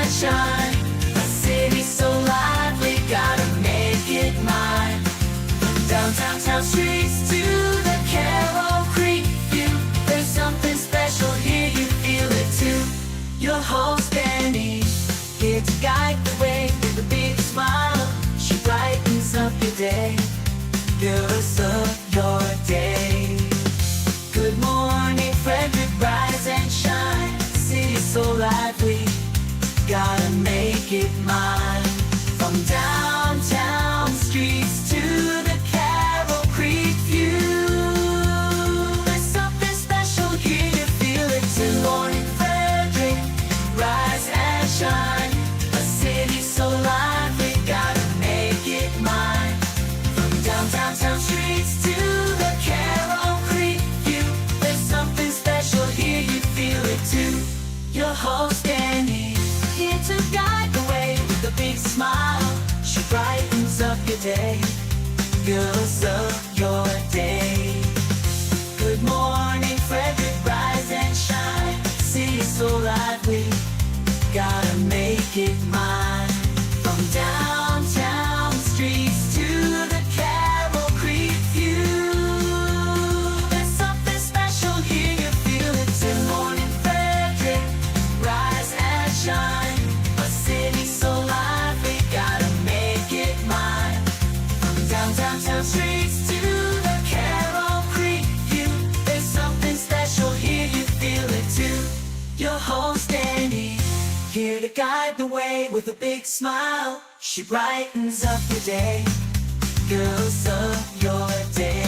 and shine. A city so lively, gotta make it mine. From downtown town streets to the Carroll Creek view, there's something special here, you feel it too. Your host Dani, here to guide the way with a big smile. She brightens up your day, girls of your day. Good morning Frederick, rise and shine. City's so lively, gotta make it mine. From downtown streets to the Carroll Creek view, there's something special here, you feel it too. Good morning Frederick, rise and shine. A city so lively, gotta make it mine. From downtown town streets to the Carroll Creek view, there's something special here, you feel it too. Your host Dani, here to guide the way with a big smile. She brightens up your day, girls of your day. Good morning Frederick, rise and shine. City's so lively, gotta make it mine. From downtown streets to the Carroll Creek view, there's something special here, you feel it too. Good morning Frederick, rise and shine. A city so lively, gotta make it mine. From downtown town streets to the Carroll Creek view, there's something special here, you feel it too. Your host Dani, here to guide the way with a big smile. She brightens up your day, girls of your day.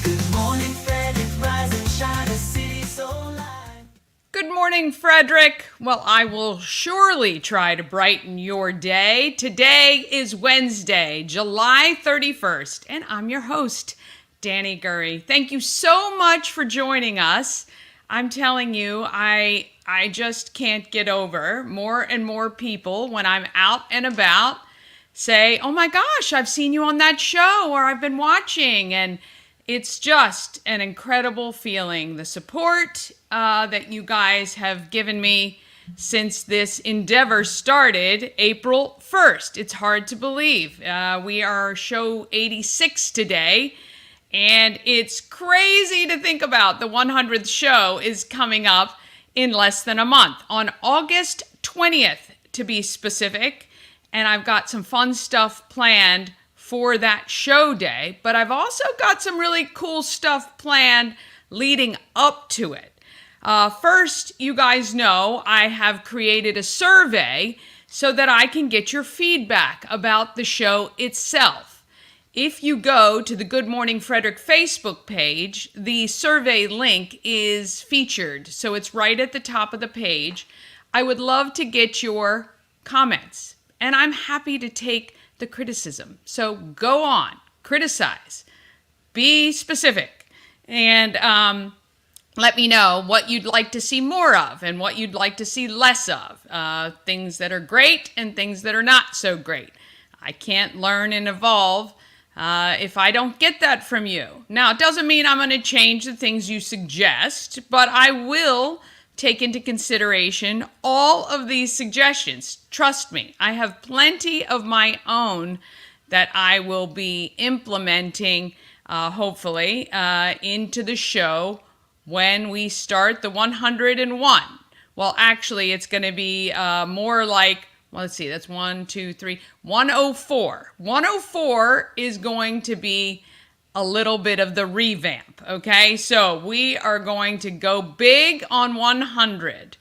Good morning Frederick, rise and shine. A city so light. Good morning, Frederick. Well, I will surely try to brighten your day. Today is Wednesday, July 31st, and I'm your host, Dani Gurry. Thank you so much for joining us. I'm telling you, I just can't get over more and more people when I'm out and about say, oh my gosh, I've seen you on that show, or I've been watching, and it's just an incredible feeling. The support that you guys have given me since this endeavor started April 1st. It's hard to believe. We are show 86 today, and it's crazy to think about. The 100th show is coming up in less than a month, on August 20th to be specific, and I've got some fun stuff planned for that show day, but I've also got some really cool stuff planned leading up to it. First, you guys know I have created a survey so that I can get your feedback about the show itself. If you go to the Good Morning Frederick Facebook page, the survey link is featured, so it's right at the top of the page. I would love to get your comments, and I'm happy to take the criticism. So go on, criticize, be specific, and let me know what you'd like to see more of and what you'd like to see less of. Things that are great and things that are not so great. I can't learn and evolve if I don't get that from you. Now, it doesn't mean I'm going to change the things you suggest, but I will take into consideration all of these suggestions. Trust me, I have plenty of my own that I will be implementing, hopefully, into the show when we start the 101. Well, actually, it's going to be more like, well, let's see, that's 104. 104 is going to be a little bit of the revamp, okay? So we are going to go big on 100.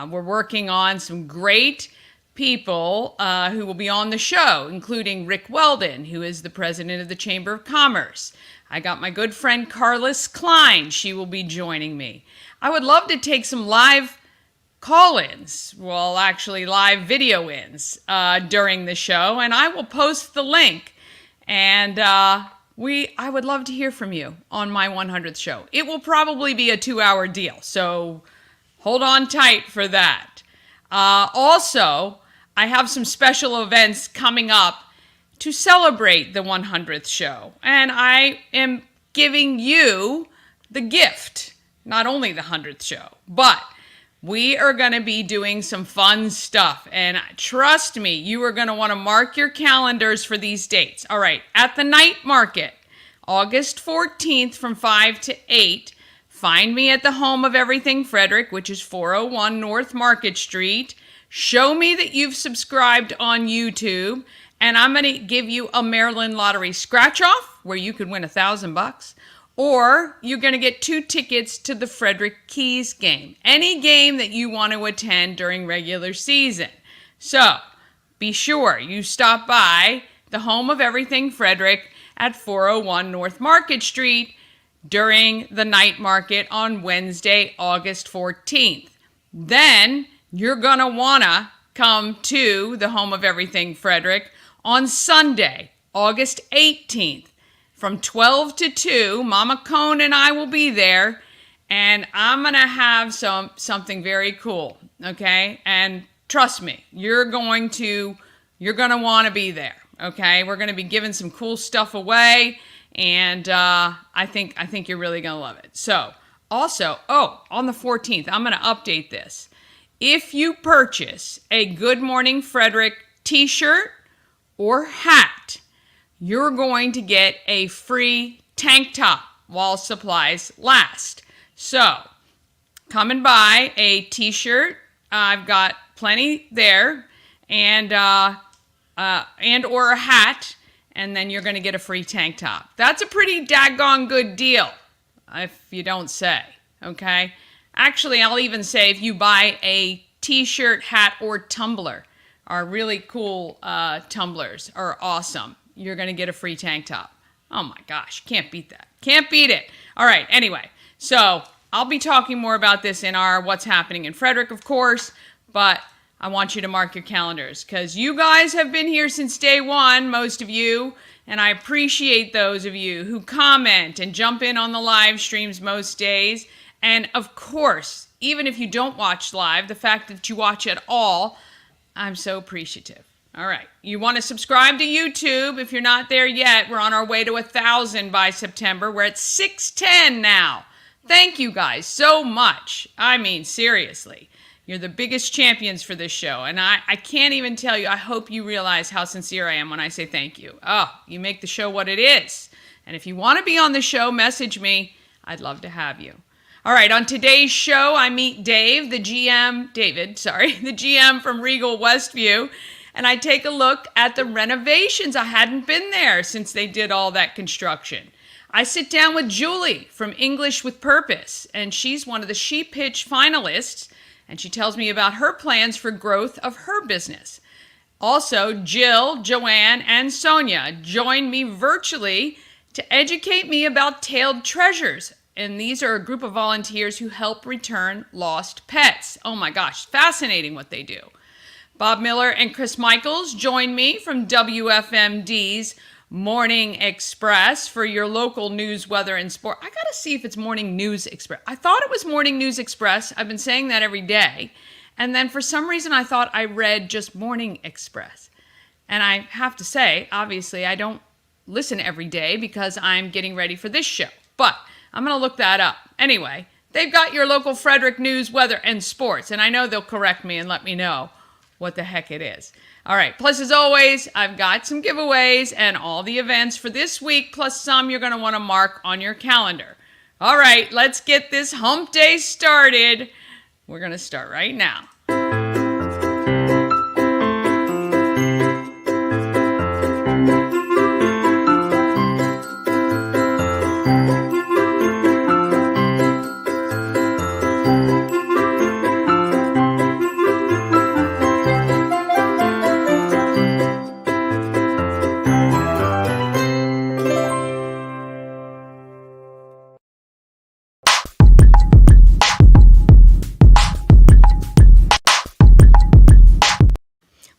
We're working on some great people who will be on the show, including Rick Weldon, who is the president of the Chamber of Commerce. I got my good friend Carlos Klein. She will be joining me. I would love to take some live call-ins, well, actually live video-ins during the show, and I will post the link. And I would love to hear from you on my 100th show. It will probably be a 2-hour deal, so hold on tight for that. Also, I have some special events coming up to celebrate the 100th show, and I am giving you the gift, not only the 100th show, but we are going to be doing some fun stuff. And trust me, you are going to want to mark your calendars for these dates. All right, at the night market, August 14th from 5 to 8, find me at the home of Everything Frederick, which is 401 North Market Street. Show me that you've subscribed on YouTube, and I'm going to give you a Maryland Lottery scratch-off where you could win $1,000. Or you're going to get 2 tickets to the Frederick Keys game. Any game that you want to attend during regular season. So, be sure you stop by the home of Everything Frederick at 401 North Market Street during the night market on Wednesday, August 14th. Then, you're going to want to come to the home of Everything Frederick on Sunday, August 18th. From 12 to 2, Mama Cone and I will be there, and I'm going to have something very cool, okay? And trust me, you're going to want to be there, okay? We're going to be giving some cool stuff away, and I think you're really going to love it. So, also, on the 14th, I'm going to update this. If you purchase a Good Morning Frederick t-shirt or hat, you're going to get a free tank top while supplies last. So, come and buy a t-shirt. I've got plenty there, and or a hat, and then you're going to get a free tank top. That's a pretty daggone good deal, if you don't say, okay? Actually, I'll even say if you buy a t-shirt, hat, or tumbler, our really cool tumblers are awesome. You're going to get a free tank top. Oh my gosh, can't beat that. Can't beat it. All right, anyway, so I'll be talking more about this in our What's Happening in Frederick, of course, but I want you to mark your calendars because you guys have been here since day one, most of you, and I appreciate those of you who comment and jump in on the live streams most days. And of course, even if you don't watch live, the fact that you watch at all, I'm so appreciative. All right, you want to subscribe to YouTube if you're not there yet. We're on our way to 1,000 by September. We're at 610 now. Thank you guys so much. I mean, seriously, you're the biggest champions for this show. And I can't even tell you, I hope you realize how sincere I am when I say thank you. Oh, you make the show what it is. And if you want to be on the show, message me. I'd love to have you. All right, on today's show, I meet David, the GM from Regal Westview. And I take a look at the renovations. I hadn't been there since they did all that construction. I sit down with Julie from English with Purpose, and she's one of the She Pitch finalists, and she tells me about her plans for growth of her business. Also, Jill, Joanne, and Sonia join me virtually to educate me about tailed treasures. And these are a group of volunteers who help return lost pets. Oh my gosh, fascinating what they do. Bob Miller and Chris Michaels join me from WFMD's Morning Express for your local news, weather, and sport. I got to see if it's Morning News Express. I thought it was Morning News Express. I've been saying that every day. And then for some reason, I thought I read just Morning Express. And I have to say, obviously, I don't listen every day because I'm getting ready for this show. But I'm going to look that up. Anyway, they've got your local Frederick news, weather, and sports. And I know they'll correct me and let me know what the heck it is. All right, plus as always, I've got some giveaways and all the events for this week, plus some you're going to want to mark on your calendar. All right, let's get this hump day started. We're going to start right now.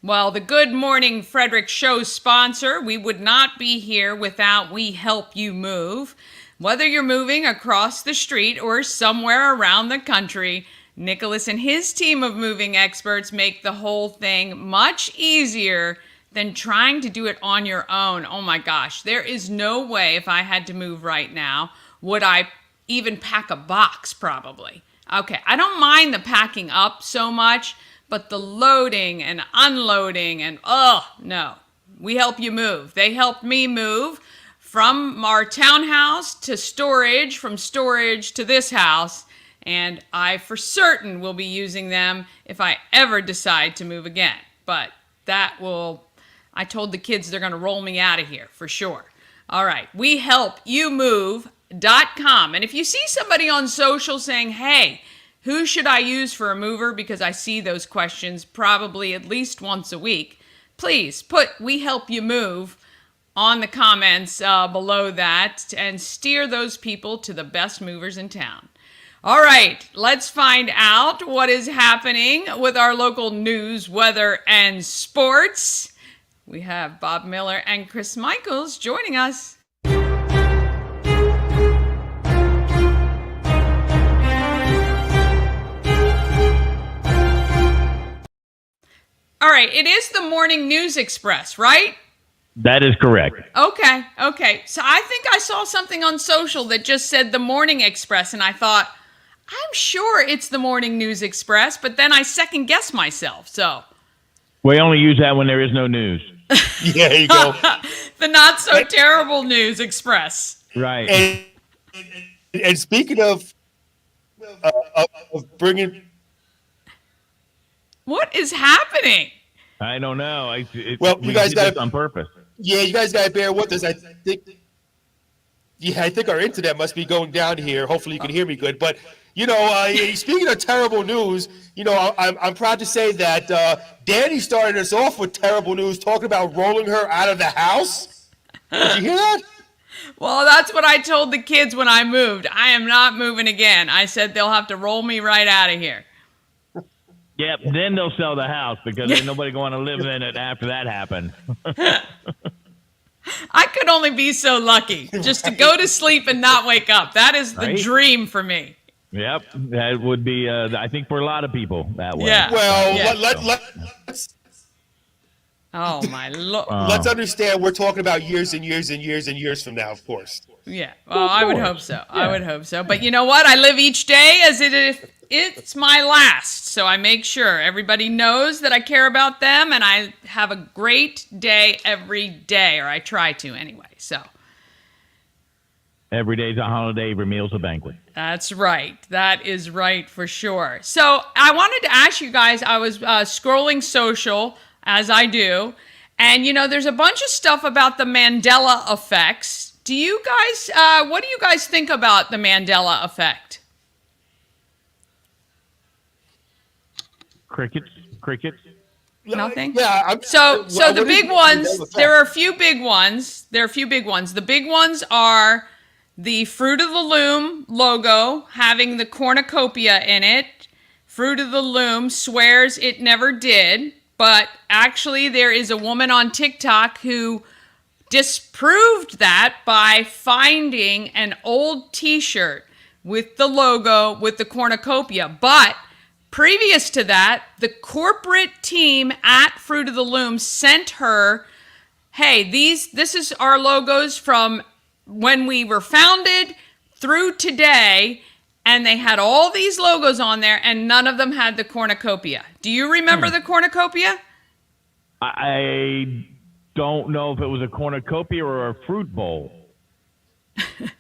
Well, the Good Morning Frederick show sponsor, we would not be here without We Help You Move. Whether you're moving across the street or somewhere around the country, Nicholas and his team of moving experts make the whole thing much easier than trying to do it on your own. Oh my gosh, there is no way if I had to move right now would I even pack a box probably. Okay, I don't mind the packing up so much, but the loading and unloading and no. We help you move. They helped me move from our townhouse to storage, from storage to this house, and I for certain will be using them if I ever decide to move again. But I told the kids they're going to roll me out of here for sure. All right, wehelpyoumove.com. And if you see somebody on social saying, hey, who should I use for a mover? Because I see those questions probably at least once a week. Please put We Help You Move on the comments below that and steer those people to the best movers in town. All right, let's find out what is happening with our local news, weather, and sports. We have Bob Miller and Chris Michaels joining us. All right, it is the Morning News Express, right? That is correct. Okay. So I think I saw something on social that just said the Morning Express, and I thought, I'm sure it's the Morning News Express, but then I second guessed myself, so. We only use that when there is no news. Yeah, there you go. The not so terrible News Express. Right. And speaking of bringing, What is happening? I don't know. you we guys did got this on purpose. yeah, you guys got to bear with us. I think our internet must be going down here. Hopefully, you can hear me good. But speaking of terrible news, I'm proud to say that Dani started us off with terrible news, talking about rolling her out of the house. Did you hear that? Well, that's what I told the kids when I moved. I am not moving again. I said they'll have to roll me right out of here. Yep. Then they'll sell the house because ain't nobody going to live in it after that happened. I could only be so lucky just to go to sleep and not wake up. That is the Right? dream for me. Yep. That would be, I think, for a lot of people that way. Yeah. Well, Yeah. let's Oh, my Lord. let's understand we're talking about years and years and years and years from now, of course. Yeah. Well, I would course. hope so. Yeah. I would hope so. But you know what? I live each day as it's my last. So I make sure everybody knows that I care about them and I have a great day every day, or I try to anyway. So Every day's a holiday, every meal's a banquet. that's right. That is right for sure. So I wanted to ask you guys, I was scrolling social as I do, and there's a bunch of stuff about the Mandela effects. Do you guys, what do you guys think about the Mandela effect? Crickets. Nothing? Yeah. So the what big is ones, Mandela there are a effect? few big ones. The big ones are the Fruit of the Loom logo having the cornucopia in it. Fruit of the Loom swears it never did, but actually there is a woman on TikTok who disproved that by finding an old t-shirt with the logo with the cornucopia. But previous to that, the corporate team at Fruit of the Loom sent her, hey, this is our logos from when we were founded through today, and they had all these logos on there, and none of them had the cornucopia. Do you remember the cornucopia? I don't know if it was a cornucopia or a fruit bowl.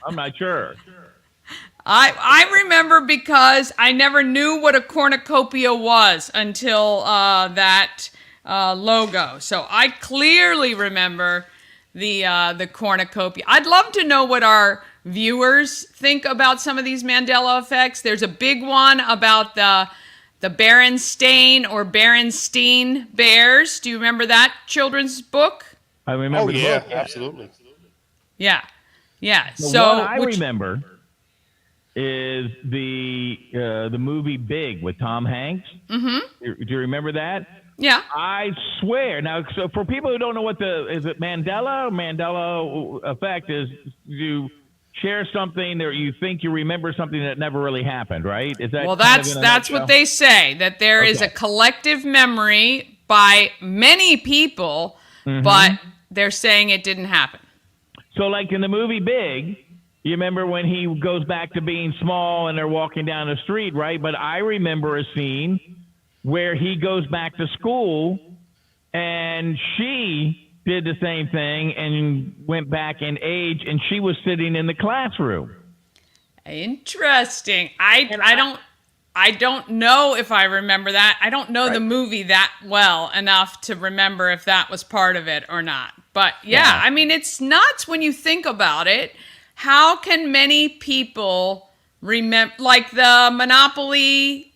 I'm not sure. I remember because I never knew what a cornucopia was until that logo. So I clearly remember the cornucopia. I'd love to know what our viewers think about some of these Mandela effects. There's a big one about the Berenstain or Berenstein Bears. Do you remember that children's book? I remember the book. Absolutely. Yeah. The So one I remember is the movie Big with Tom Hanks. Mm-hmm. Do you remember that? Yeah. I swear. Now, so for people who don't know is it Mandela effect is you share something that you think you remember something that never really happened, right? Is that Well, kind of in a that's nutshell? what they say, that there is a Okay. collective memory by many people, but they're saying it didn't happen. So like in the movie Big, you remember when he goes back to being small and they're walking down the street, right? But I remember a scene where he goes back to school and she did the same thing and went back in age, and she was sitting in the classroom. Interesting. I don't know if I remember that. I don't know the movie that well enough to remember if that was part of it or not. But yeah, I mean, it's nuts when you think about it. How can many people remember, like the Monopoly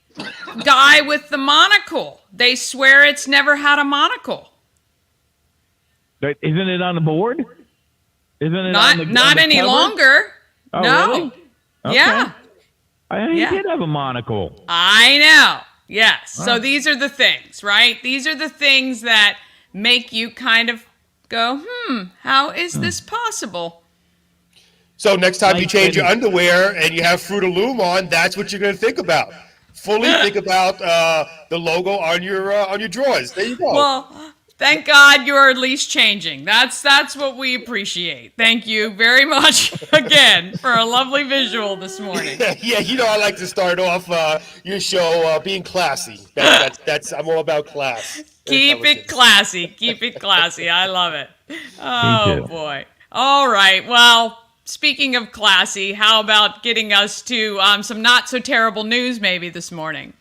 guy with the monocle? They swear it's never had a monocle. Isn't it on the board? Isn't it not on not the any cover? longer? Oh, No. really? Okay. Yeah. He did have a monocle. I know. Yes. So these are the things, right? These are the things that make you kind of go, how is this possible? So next time you change your underwear and you have Fruit of Loom on, that's what you're going to think about. Fully think about the logo on your drawers. There you go. Well, thank God you're at least changing. That's what we appreciate. Thank you very much again for a lovely visual this morning. Yeah, I like to start off your show being classy. That's I'm all about class. Keep it classy. Keep it classy. I love it. Oh, boy. All right. Well, speaking of classy, how about getting us to some not so terrible news maybe this morning?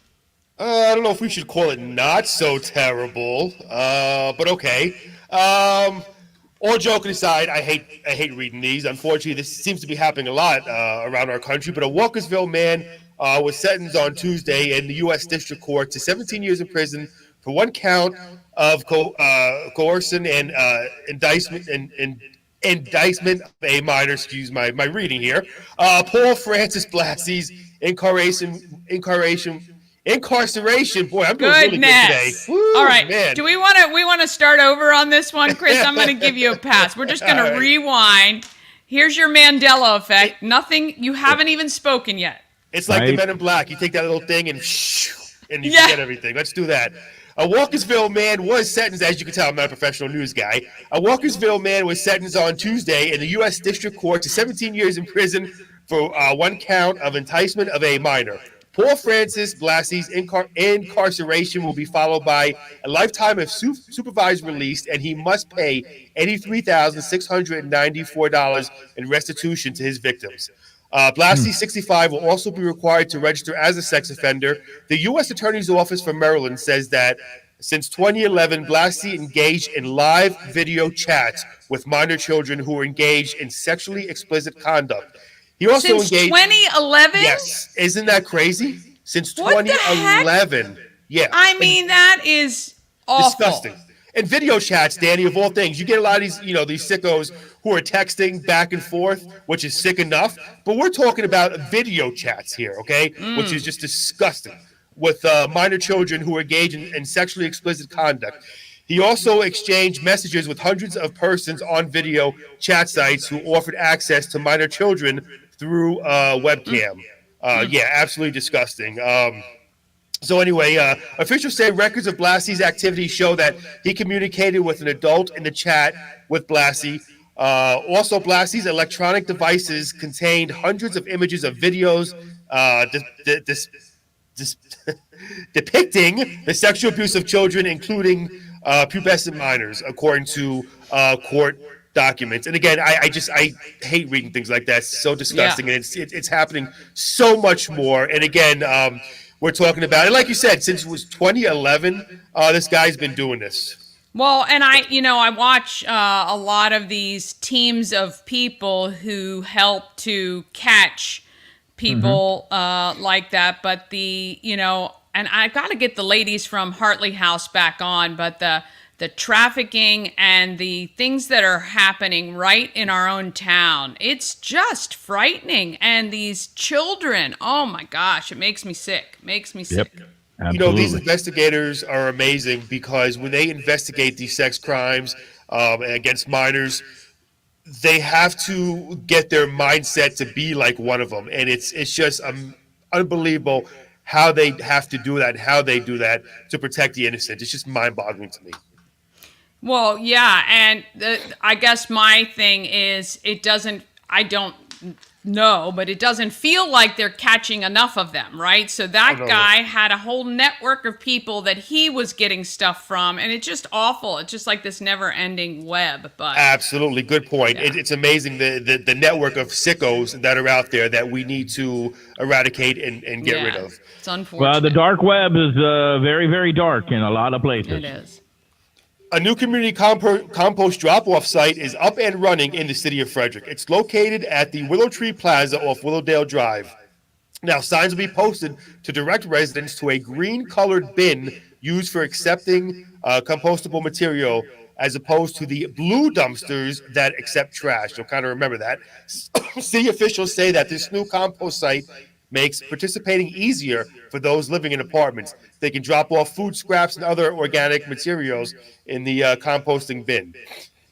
I don't know if we should call it not so terrible, but okay. All joking aside, I hate reading these. Unfortunately, this seems to be happening a lot around our country. But a Walkersville man was sentenced on Tuesday in the U.S. District Court to 17 years in prison for one count of coercion and indictment of a minor. Excuse my reading here. Paul Francis Blassie's incarceration. Boy, I'm doing really good today. Woo, all right, man. do we want to start over on this one, Chris? I'm going to give you a pass. We're just going to rewind. Here's your Mandela effect. Nothing. You haven't even spoken yet. It's like the Men in Black. You take that little thing and you forget everything. Let's do that. A Walkersville man was sentenced, as you can tell, I'm not a professional news guy. A Walkersville man was sentenced on Tuesday in the U.S. District Court to 17 years in prison for one count of enticement of a minor. Paul Francis Blassie's incarceration will be followed by a lifetime of supervised release, and he must pay $83,694 in restitution to his victims. Blassie, 65, will also be required to register as a sex offender. The U.S. Attorney's Office for Maryland says that since 2011, Blassie engaged in live video chats with minor children who were engaged in sexually explicit conduct. He also Since engaged 2011? Yes. Isn't that crazy? Since What the 2011. Yeah. I mean, that is awful. Disgusting. And video chats, Dani, of all things, you get a lot of these, these sickos who are texting back and forth, which is sick enough. But we're talking about video chats here, okay? Which is just disgusting with minor children who are engaged in sexually explicit conduct. He also exchanged messages with hundreds of persons on video chat sites who offered access to minor children through webcam. Yeah, absolutely disgusting. So anyway, officials say records of Blassie's activities show that he communicated with an adult in the chat with Blassie. Also, Blassie's electronic devices contained hundreds of images of videos depicting the sexual abuse of children, including pubescent minors, according to court documents. And again, I hate reading things like that. It's so disgusting, and it's happening so much more. And again, we're talking about, and like you said, since it was 2011, this guy's been doing this. Well, and I watch a lot of these teams of people who help to catch people like that. But and I got to get the ladies from Hartley House back on, but the trafficking and the things that are happening right in our own town, it's just frightening. And these children, oh my gosh, it makes me sick. Sick. Absolutely. These investigators are amazing because when they investigate these sex crimes against minors, they have to get their mindset to be like one of them. And it's just unbelievable how they have to do that and how they do that to protect the innocent. It's just mind-boggling to me. Well, yeah, and I guess my thing is I don't No, but it doesn't feel like they're catching enough of them, right? So that guy had a whole network of people that he was getting stuff from, and it's just awful. It's just like this never-ending web. But Absolutely, good point. Yeah. It's amazing the network of sickos that are out there that we need to eradicate and get rid of. It's unfortunate. Well, the dark web is very, very dark in a lot of places. It is. A new community compost drop-off site is up and running in the city of Frederick. It's located at the Willow Tree Plaza off Willowdale Drive. Now, signs will be posted to direct residents to a green-colored bin used for accepting compostable material, as opposed to the blue dumpsters that accept trash. You'll kind of remember that. City officials say that this new compost site makes participating easier for those living in apartments. They can drop off food scraps and other organic materials in the composting bin.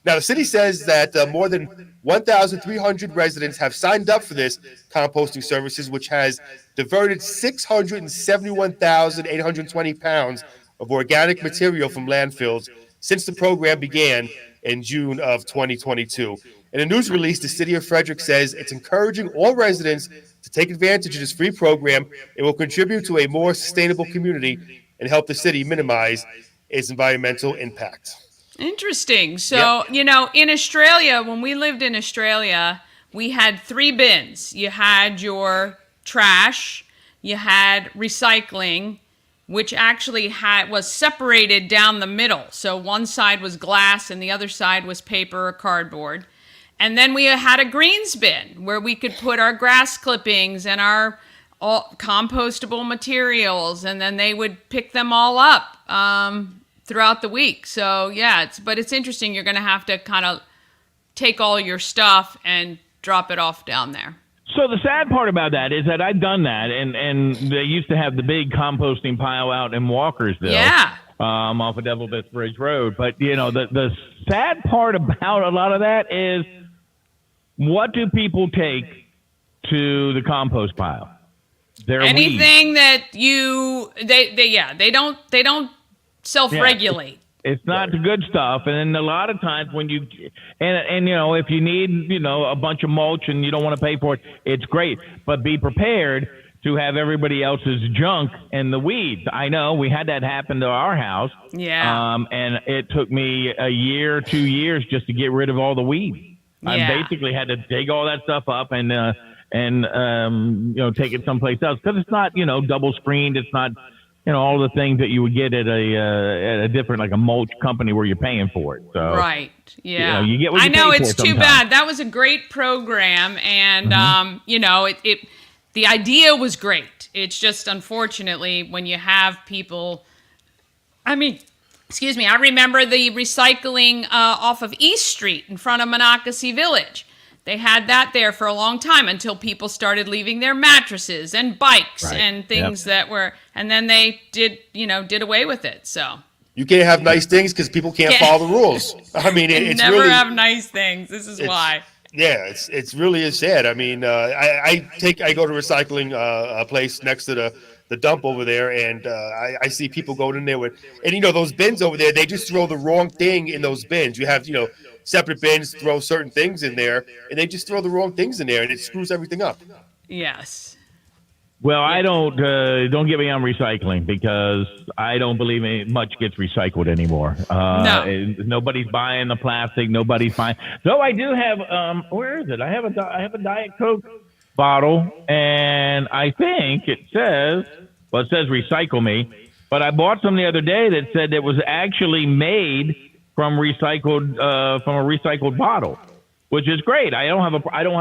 Now, the city says that more than 1,300 residents have signed up for this composting services, which has diverted 671,820 pounds of organic material from landfills since the program began in June of 2022. In a news release, the city of Frederick says it's encouraging all residents to take advantage of this free program. It will contribute to a more sustainable community and help the city minimize its environmental impact. Interesting. So, in Australia, when we lived in Australia, we had 3 bins. You had your trash, you had recycling, which actually was separated down the middle. So one side was glass and the other side was paper or cardboard. And then we had a greens bin where we could put our grass clippings and our compostable materials, and then they would pick them all up throughout the week. So yeah, it's interesting. You're going to have to kind of take all your stuff and drop it off down there. So the sad part about that is that I've done that, and they used to have the big composting pile out in Walkersville. Yeah. Off of Devil Bridge Road. But, the sad part about a lot of that is, what do people take to the compost pile? Their Anything weeds. that they don't self-regulate. It's not the good stuff. And then a lot of times when you, and if you need, a bunch of mulch and you don't want to pay for it, it's great. But be prepared to have everybody else's junk and the weeds. I know we had that happen to our house. Yeah. And it took me a year, 2 years just to get rid of all the weeds. Yeah. I basically had to dig all that stuff up and take it someplace else, because it's not, double screened. It's not, all the things that you would get at a different, like a mulch company where you're paying for it. So right. Yeah. You get what you I know, pay for it's too sometimes. bad. That was a great program, and the idea was great. It's just, unfortunately, when you have people, I remember the recycling off of East Street in front of Monocacy Village. They had that there for a long time until people started leaving their mattresses and bikes and things that were, and then they did away with it. So You can't have nice things because people can't follow the rules. I mean, it's never really have nice things. This is why. Yeah, it's really is sad. I mean, I go to recycling a place next to the dump over there, and I see people going in there with, and those bins over there, they just throw the wrong thing in those bins. You have separate bins, throw certain things in there, and they just throw the wrong things in there, and it screws everything up. Yes. Well, I don't get me on recycling, because I don't believe much gets recycled anymore. No. Nobody's buying the plastic. Nobody's buying. So I do have, where is it? I have a Diet Coke bottle, and I think it says recycle me, but I bought some the other day that said it was actually made from a recycled bottle, which is great. I don't have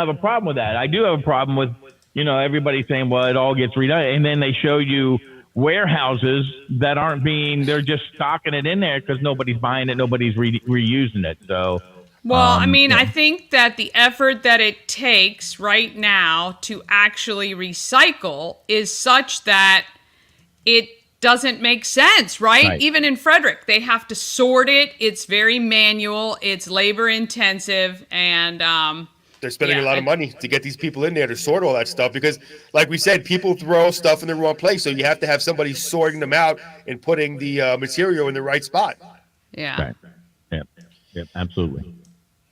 a problem with that. I do have a problem with everybody saying, well, it all gets redone, and then they show you warehouses that aren't they're just stocking it in there because nobody's buying it, nobody's reusing it. So well, I think that the effort that it takes right now to actually recycle is such that it doesn't make sense, right? Even in Frederick, they have to sort it. It's very manual. It's labor intensive, and they're spending a lot of money to get these people in there to sort all that stuff because, like we said, people throw stuff in the wrong place. So you have to have somebody sorting them out and putting the material in the right spot. Yeah. Right. Yep, absolutely.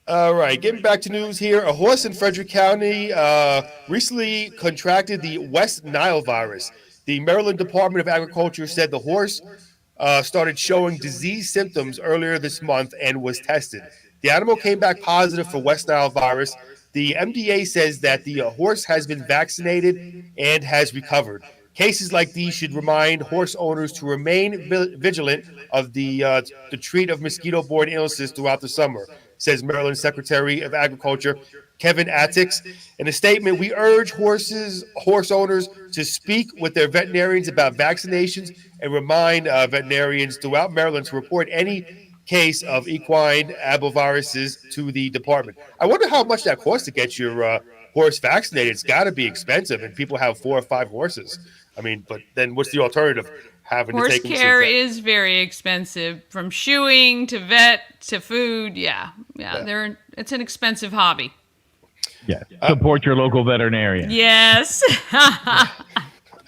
All right, getting back to news here. A horse in Frederick County recently contracted the West Nile virus. The Maryland Department of Agriculture said the horse started showing disease symptoms earlier this month and was tested. The animal came back positive for West Nile virus. The MDA says that the horse has been vaccinated and has recovered. Cases like these should remind horse owners to remain vigilant of the treat of mosquito-borne illnesses throughout the summer, says Maryland Secretary of Agriculture Kevin Atticks. In a statement, we urge horse owners to speak with their veterinarians about vaccinations and remind veterinarians throughout Maryland to report any case of equine aboviruses to the department. I wonder how much that costs to get your horse vaccinated. It's got to be expensive, and people have 4 or 5 horses. I mean, but then what's the alternative? Having Horse to take care is very expensive, from shoeing to vet to food. Yeah. It's an expensive hobby. Yeah. Support your local veterinarian. Yes.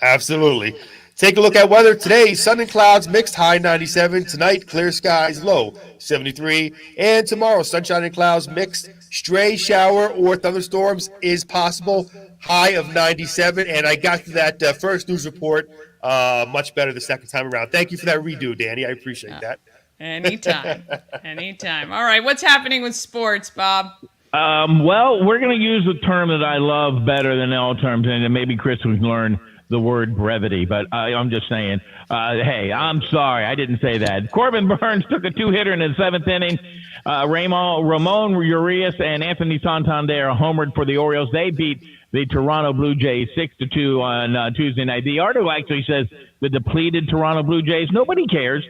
Absolutely. Take a look at weather today. Sun and clouds mixed, high 97. Tonight, clear skies, low 73. And tomorrow, sunshine and clouds mixed. Stray shower or thunderstorms is possible, high of 97. And I got to that first news report much better the second time around. Thank you for that redo, Danny. I appreciate that. Anytime. All right, what's happening with sports, Bob? Well, we're going to use a term that I love better than all terms, and maybe Chris would learn the word brevity, but I'm just saying, hey, I'm sorry, I didn't say that. Corbin Burns took a 2-hitter in the 7th inning. Ramon Urias and Anthony Santander homered for the Orioles. They beat the Toronto Blue Jays 6-2 on Tuesday night. The article actually says the depleted Toronto Blue Jays. Nobody cares.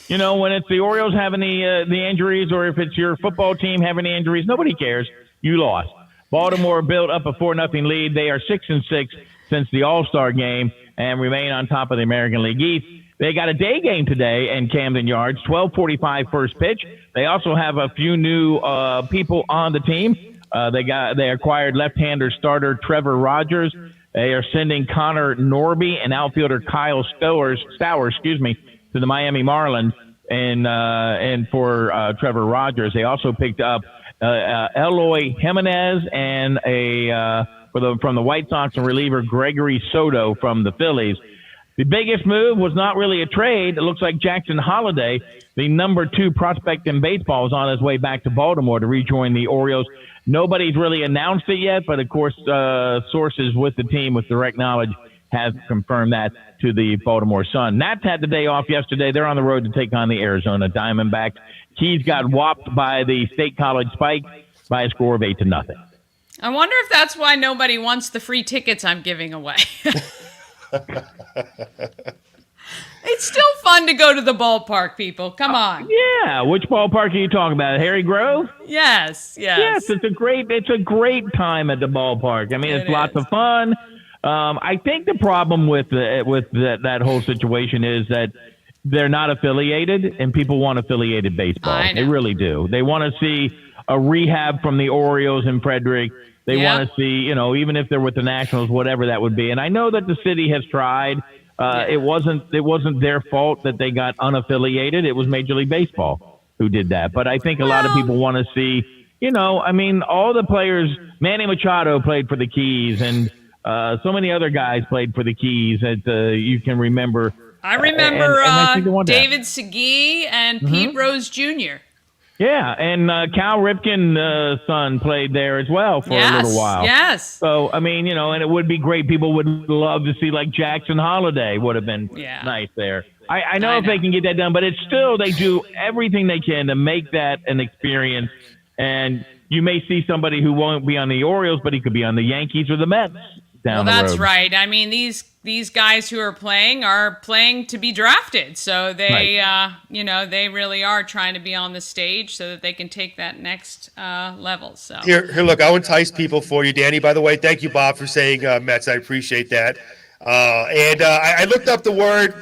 You know, when it's the Orioles having the injuries, or if it's your football team having the injuries, nobody cares. You lost. Baltimore built up a 4-0 lead. They are 6-6 since the All-Star game and remain on top of the American League East. They got a day game today in Camden Yards, 12:45 first pitch. They also have a few new people on the team. They acquired left-hander starter Trevor Rogers. They are sending Connor Norby and outfielder Kyle Stowers, to the Miami Marlins and for Trevor Rogers. They also picked up Eloy Jimenez and from the White Sox, and reliever Gregory Soto from the Phillies. The biggest move was not really a trade. It looks like Jackson Holliday, the number 2 prospect in baseball, is on his way back to Baltimore to rejoin the Orioles. Nobody's really announced it yet, but of course, sources with the team with direct knowledge have confirmed that to the Baltimore Sun. Nats had the day off yesterday. They're on the road to take on the Arizona Diamondbacks. Keys got whopped by the State College Spikes by a score of 8-0. I wonder if that's why nobody wants the free tickets I'm giving away. It's still fun to go to the ballpark, people. Come on. Yeah, which ballpark are you talking about? Harry Grove? Yes. Yes, it's a great time at the ballpark. I mean, it's lots of fun. I think the problem with that whole situation is that they're not affiliated, and people want affiliated baseball. They really do. They want to see a rehab from the Orioles in Frederick. They want to see, even if they're with the Nationals, whatever that would be. And I know that the city has tried. It wasn't their fault that they got unaffiliated. It was Major League Baseball who did that. But I think a lot of people want to see, all the players. Manny Machado played for the Keys, and so many other guys played for the Keys that you can remember. I remember David Segui and Pete Rose Jr. Yeah, and Cal Ripken's son played there as well for a little while. Yes. So, I mean, and it would be great. People would love to see, like, Jackson Holiday would have been nice there. I know if they can get that done, but it's still, they do everything they can to make that an experience. And you may see somebody who won't be on the Orioles, but he could be on the Yankees or the Mets down the road. That's right. I mean, these guys who are playing to be drafted. So they, they really are trying to be on the stage so that they can take that next level. So here, look, I'll entice people for you, Danny. By the way, thank you, Bob, for saying Mets. I appreciate that. I looked up the word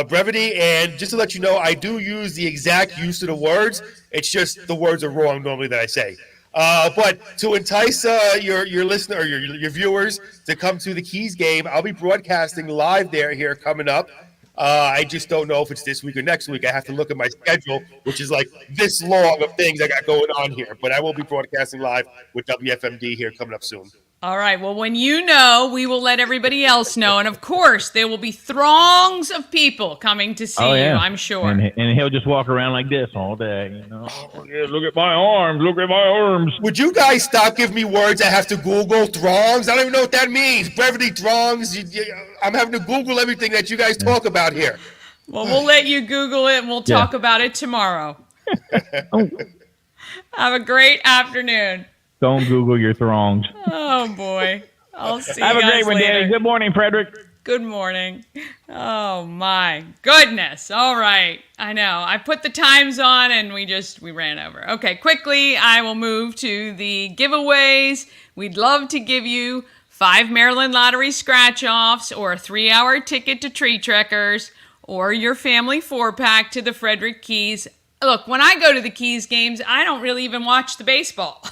brevity, and just to let you know, I do use the exact use of the words. It's just the words are wrong normally that I say. But to entice your listener or your viewers to come to the Keys game, I'll be broadcasting live here coming up I just don't know if it's this week or next week. I have to look at my schedule, which is like this long of things I got going on here. But I will be broadcasting live with WFMD here coming up soon. All right. Well, when you know, we will let everybody else know. And of course, there will be throngs of people coming to see you, I'm sure. And he'll just walk around like this all day, you know. Oh, yeah, look at my arms. Look at my arms. Would you guys stop giving me words I have to Google? Throngs? I don't even know what that means. Brevity throngs. I'm having to Google everything that you guys talk about here. Well, we'll let you Google it and we'll talk about it tomorrow. Have a great afternoon. Don't Google your throngs. Oh, boy. I'll see you guys guys later. Have a great one, Danny. Good morning, Frederick. Good morning. Oh, my goodness. All right. I know. I put the times on and we ran over. Okay, quickly, I will move to the giveaways. We'd love to give you 5 Maryland Lottery scratch-offs or a 3-hour ticket to Tree Trekkers or your family 4-pack to the Frederick Keys. Look, when I go to the Keys games, I don't really even watch the baseball.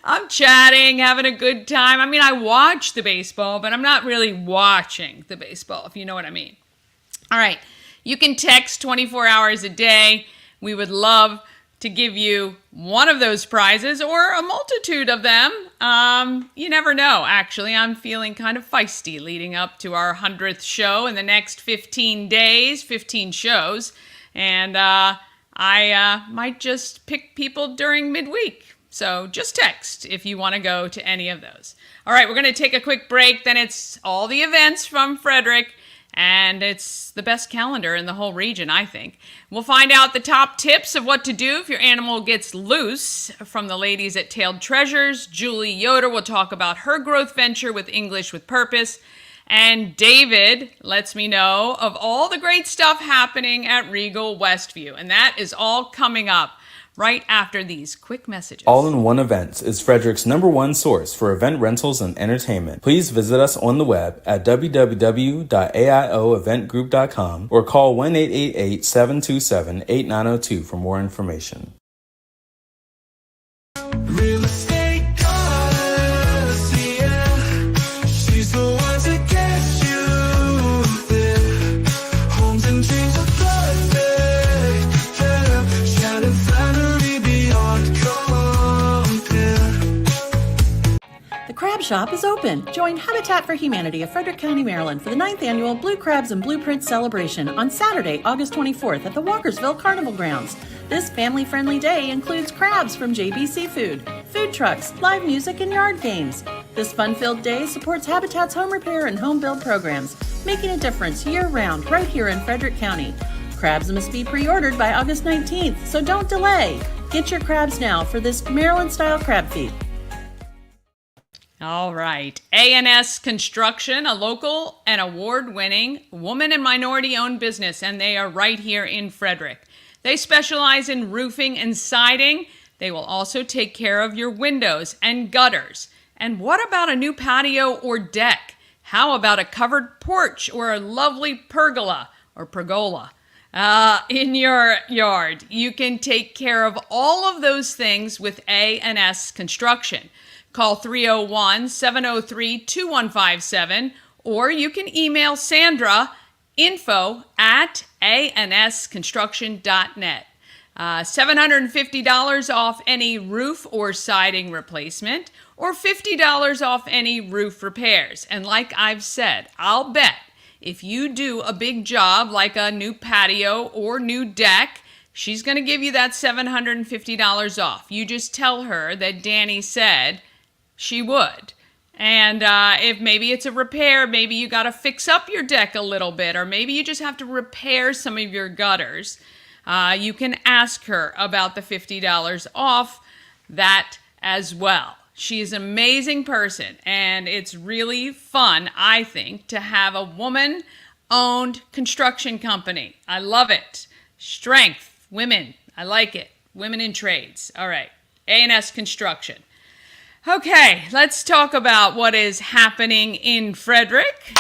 I'm chatting, having a good time. I mean, I watch the baseball, but I'm not really watching the baseball, if you know what I mean. All right, you can text 24 hours a day. We would love to give you one of those prizes or a multitude of them. You never know, actually. I'm feeling kind of feisty leading up to our 100th show in the next 15 days, 15 shows. And I might just pick people during midweek. So just text if you want to go to any of those. All right, we're going to take a quick break. Then it's all the events from Frederick. And it's the best calendar in the whole region, I think. We'll find out the top tips of what to do if your animal gets loose from the ladies at Tailed Treasures. Julie Yoder will talk about her growth venture with English with Purpose. And David lets me know of all the great stuff happening at Regal Westview. And that is all coming up right after these quick messages. All-in-One Events is Frederick's #1 source for event rentals and entertainment. Please visit us on the web at www.aioeventgroup.com or call 1-888-727-8902 for more information. Real estate goddess, yeah. She's the one to get you there. Homes and dreams are perfect, yeah. Shining finally beyond compare. The Crab Shop is open. Join Habitat for Humanity of Frederick County, Maryland for the 9th annual Blue Crabs and Blueprints celebration on Saturday, August 24th at the Walkersville Carnival Grounds. This family-friendly day includes crabs from JB Seafood, food trucks, live music, and yard games. This fun-filled day supports Habitat's home repair and home build programs, making a difference year-round right here in Frederick County. Crabs must be pre-ordered by August 19th, so don't delay. Get your crabs now for this Maryland-style crab feed. All right. A&S Construction, a local and award-winning woman and minority-owned business, and they are right here in Frederick. They specialize in roofing and siding. They will also take care of your windows and gutters. And what about a new patio or deck? How about a covered porch or a lovely pergola or pergola in your yard? You can take care of all of those things with A&S Construction. Call 301-703-2157, or you can email Sandra info@ansconstruction.net. $750 off any roof or siding replacement, or $50 off any roof repairs. And like I've said, I'll bet if you do a big job like a new patio or new deck, she's going to give you that $750 off. You just tell her that Dani said she would. And if maybe it's a repair, maybe you got to fix up your deck a little bit, or maybe you just have to repair some of your gutters, you can ask her about the $50 off that as well. She is an amazing person, and it's really fun, I think, to have a woman-owned construction company. I love it. Strength, women, I like it. Women in trades. All right, A&S Construction. Okay, let's talk about what is happening in Frederick.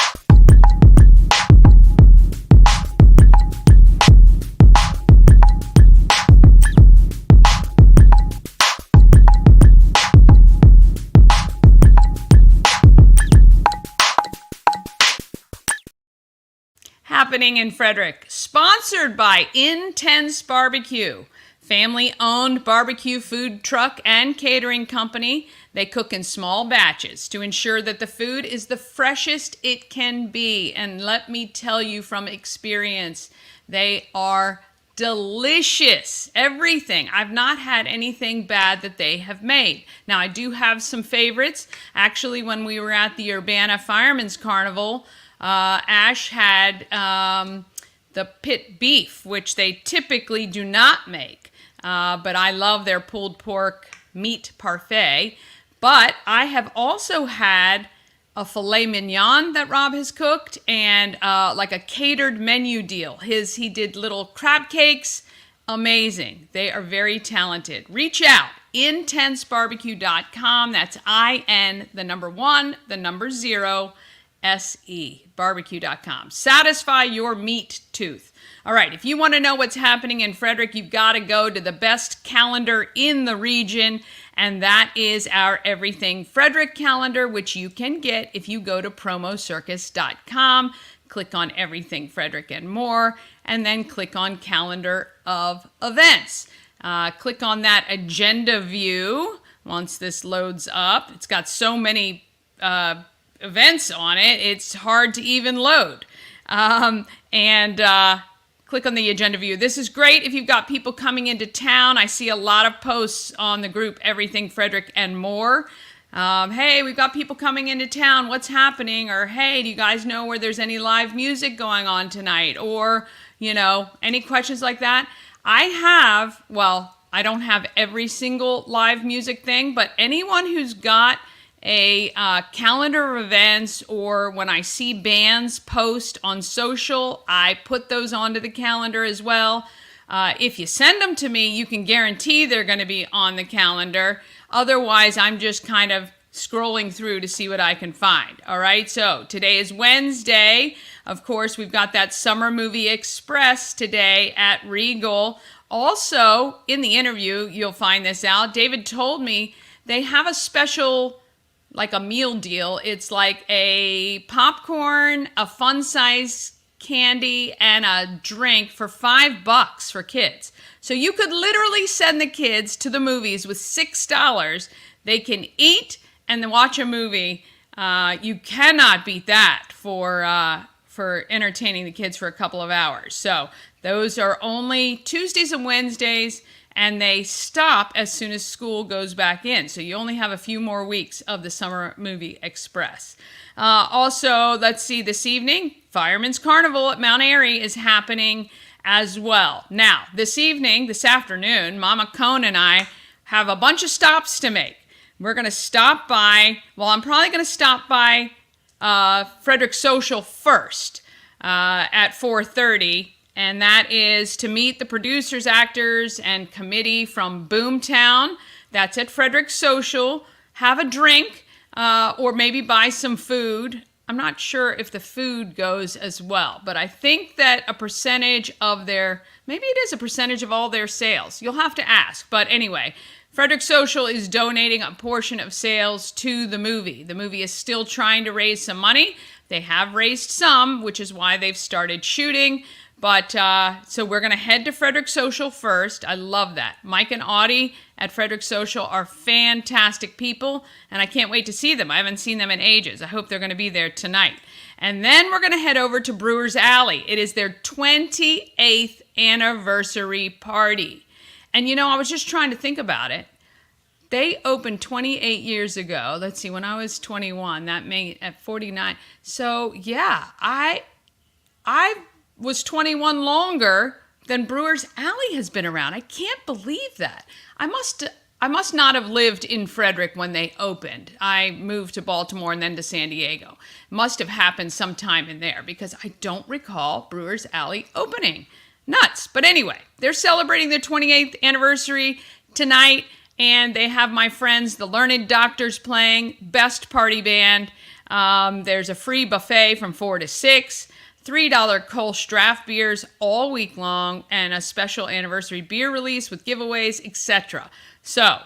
Happening happening in Frederick? Sponsored by Intense Barbecue, family-owned barbecue food truck and catering company. They cook in small batches to ensure that the food is the freshest it can be. And let me tell you from experience, they are delicious. Everything. I've not had anything bad that they have made. Now, I do have some favorites. Actually, when we were at the Urbana Fireman's Carnival, Ash had the pit beef, which they typically do not make. But I love their pulled pork meat parfait. But I have also had a filet mignon that Rob has cooked and like a catered menu deal. He did little crab cakes. Amazing. They are very talented. Reach out. IntenseBarbecue.com. That's IN, the number 1, the number 0, SE. Barbecue.com. Satisfy your meat tooth. All right, if you want to know what's happening in Frederick, you've got to go to the best calendar in the region, and that is our Everything Frederick calendar, which you can get if you go to promocircus.com, click on Everything Frederick and more, and then click on Calendar of Events. Click on that agenda view once this loads up. It's got so many events on it, it's hard to even load. Click on the agenda view. This is great if you've got people coming into town. I see a lot of posts on the group Everything Frederick and more. Hey, we've got people coming into town. What's happening? Or, hey, do you guys know where there's any live music going on tonight? Or, any questions like that? I don't have every single live music thing, but anyone who's got a calendar of events, or when I see bands post on social, I put those onto the calendar as well. If you send them to me, you can guarantee they're going to be on the calendar. Otherwise, I'm just kind of scrolling through to see what I can find. All right, so today is Wednesday. Of course, we've got that Summer Movie Express today at Regal. Also, in the interview, you'll find this out. David told me they have a special, like a meal deal. It's like a popcorn, a fun size candy, and a drink for $5 for kids. So you could literally send the kids to the movies with $6. They can eat and then watch a movie. You cannot beat that for entertaining the kids for a couple of hours. So those are only Tuesdays and Wednesdays, and they stop as soon as school goes back in. So you only have a few more weeks of the Summer Movie Express. Also, let's see, this evening, Fireman's Carnival at Mount Airy is happening as well. Now, this afternoon, Mama Cone and I have a bunch of stops to make. We're going to stop by, I'm probably going to stop by Frederick Social first at 4:30. And that is to meet the producers, actors, and committee from Boomtown. That's at Frederick Social. Have a drink, or maybe buy some food. I'm not sure if the food goes as well, but I think that a percentage of maybe it is a percentage of all their sales. You'll have to ask. But anyway, Frederick Social is donating a portion of sales to the movie. The movie is still trying to raise some money. They have raised some, which is why they've started shooting. But so we're going to head to Frederick Social first. I love that. Mike and Audie at Frederick Social are fantastic people, and I can't wait to see them. I haven't seen them in ages. I hope they're going to be there tonight. And then we're going to head over to Brewers Alley. It is their 28th anniversary party. And I was just trying to think about it. They opened 28 years ago. Let's see, when I was 21, that made at 49. So yeah, I was 21 longer than Brewers Alley has been around. I can't believe that. I must not have lived in Frederick when they opened. I moved to Baltimore and then to San Diego. Must have happened sometime in there because I don't recall Brewers Alley opening. Nuts. But anyway, they're celebrating their 28th anniversary tonight, and they have my friends, the Learned Doctors, playing. Best party band. There's a free buffet from 4 to 6. $3 Kolsch draft beers all week long, and a special anniversary beer release with giveaways, etc. So,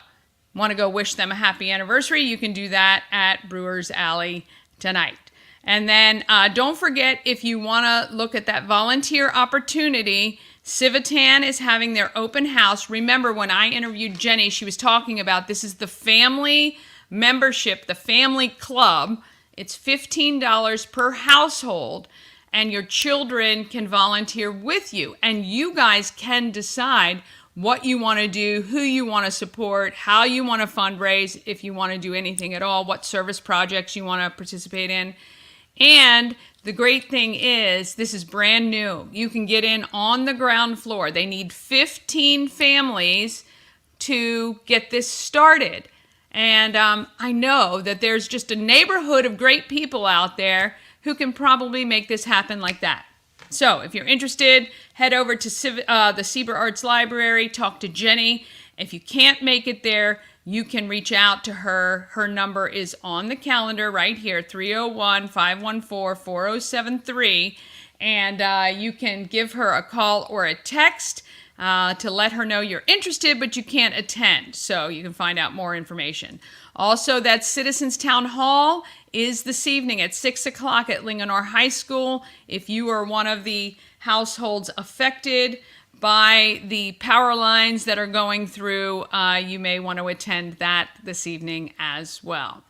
want to go wish them a happy anniversary? You can do that at Brewers Alley tonight. And then don't forget, if you want to look at that volunteer opportunity, Civitan is having their open house. Remember, when I interviewed Jenny, she was talking about this is the family membership, the family club. It's $15 per household, and your children can volunteer with you. And you guys can decide what you want to do, who you want to support, how you want to fundraise, if you want to do anything at all, what service projects you want to participate in. And the great thing is, this is brand new. You can get in on the ground floor. They need 15 families to get this started. And I know that there's just a neighborhood of great people out there who can probably make this happen like that. So if you're interested, head over to the Sieber Arts Library, talk to Jenny. If you can't make it there, you can reach out to her. Her number is on the calendar right here, 301-514-4073. And you can give her a call or a text to let her know you're interested, but you can't attend. So you can find out more information. Also, that Citizens Town Hall is this evening at 6 o'clock at Linganore High School. If you are one of the households affected by the power lines that are going through, you may want to attend that this evening as well.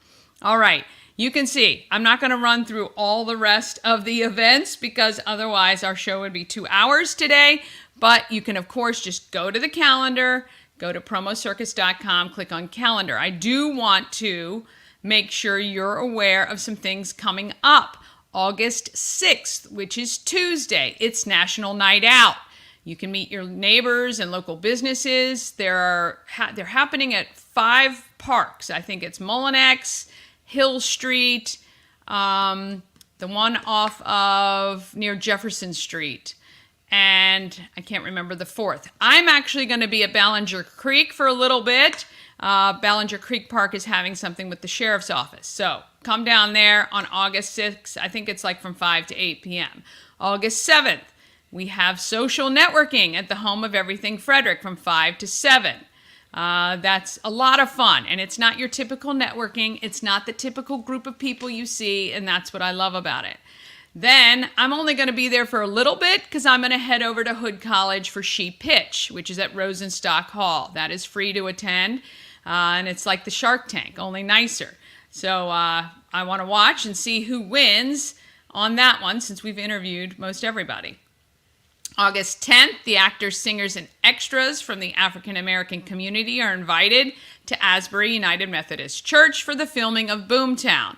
All right, you can see I'm not going to run through all the rest of the events because otherwise our show would be 2 hours today, but you can of course just go to the calendar, go to promocircus.com, click on calendar. I do want to make sure you're aware of some things coming up. August 6th, which is Tuesday, it's National Night Out. You can meet your neighbors and local businesses. They're happening at 5 parks. I think it's Mullinex, Hill Street, the one off of near Jefferson Street, and I can't remember the 4th. I'm actually going to be at Ballinger Creek for a little bit. Ballinger Creek Park is having something with the sheriff's office. So come down there on August 6th. I think it's like from 5 to 8 p.m. August 7th. We have social networking at the home of Everything Frederick from 5 to 7. That's a lot of fun, and it's not your typical networking. It's not the typical group of people you see, and that's what I love about it. Then I'm only going to be there for a little bit because I'm going to head over to Hood College for She Pitch, which is at Rosenstock Hall. That is free to attend, and it's like the Shark Tank, only nicer. So I want to watch and see who wins on that one since we've interviewed most everybody. August 10th, the actors, singers, and extras from the African American community are invited to Asbury United Methodist Church for the filming of Boomtown.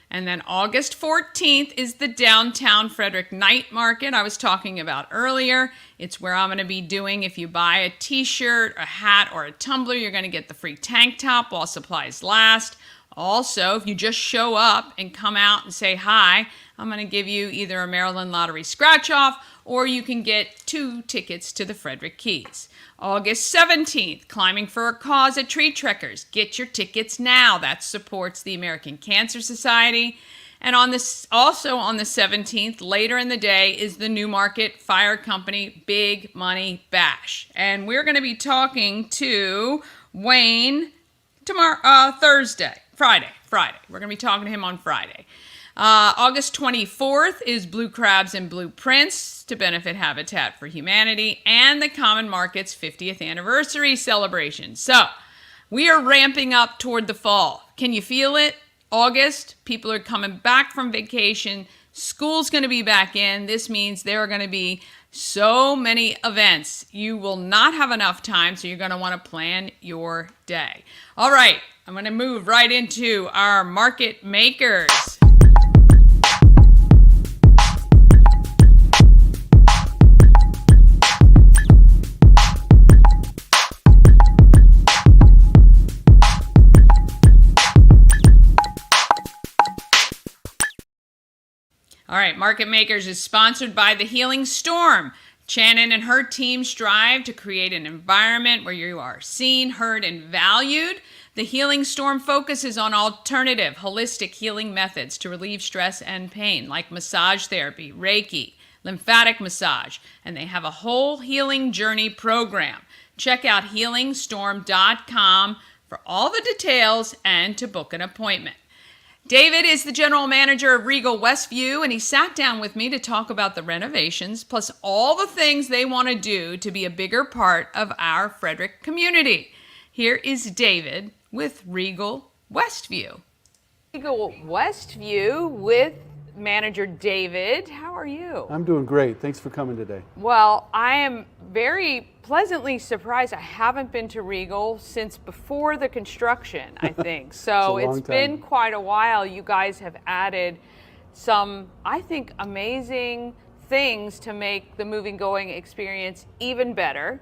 And then August 14th is the Downtown Frederick Night Market I was talking about earlier. It's where I'm going to be doing, if you buy a t-shirt, a hat, or a tumbler, you're going to get the free tank top while supplies last. Also, if you just show up and come out and say hi, I'm going to give you either a Maryland Lottery scratch-off or you can get 2 tickets to the Frederick Keys. August 17th, Climbing for a Cause at Tree Trekkers. Get your tickets now. That supports the American Cancer Society. And also on the 17th, later in the day, is the Newmarket Fire Company Big Money Bash. And we're going to be talking to Wayne tomorrow, Friday. We're going to be talking to him on Friday. August 24th is Blue Crabs and Blueprints to benefit Habitat for Humanity and the Common Market's 50th anniversary celebration. So we are ramping up toward the fall. Can you feel it? August, people are coming back from vacation. School's going to be back in. This means there are going to be so many events. You will not have enough time, so you're going to want to plan your day. All right, I'm going to move right into our market makers. All right, Market Makers is sponsored by The Healing Storm. Shannon and her team strive to create an environment where you are seen, heard, and valued. The Healing Storm focuses on alternative, holistic healing methods to relieve stress and pain, like massage therapy, Reiki, lymphatic massage, and they have a whole healing journey program. Check out healingstorm.com for all the details and to book an appointment. David is the general manager of Regal Westview, and he sat down with me to talk about the renovations, plus all the things they want to do to be a bigger part of our Frederick community. Here is David with Regal Westview. Regal Westview with manager David. How are you? I'm doing great. Thanks for coming today. Well, I am very pleasantly surprised. I haven't been to Regal since before the construction, I think. So it's been quite a while. You guys have added some, I think, amazing things to make the moving-going experience even better.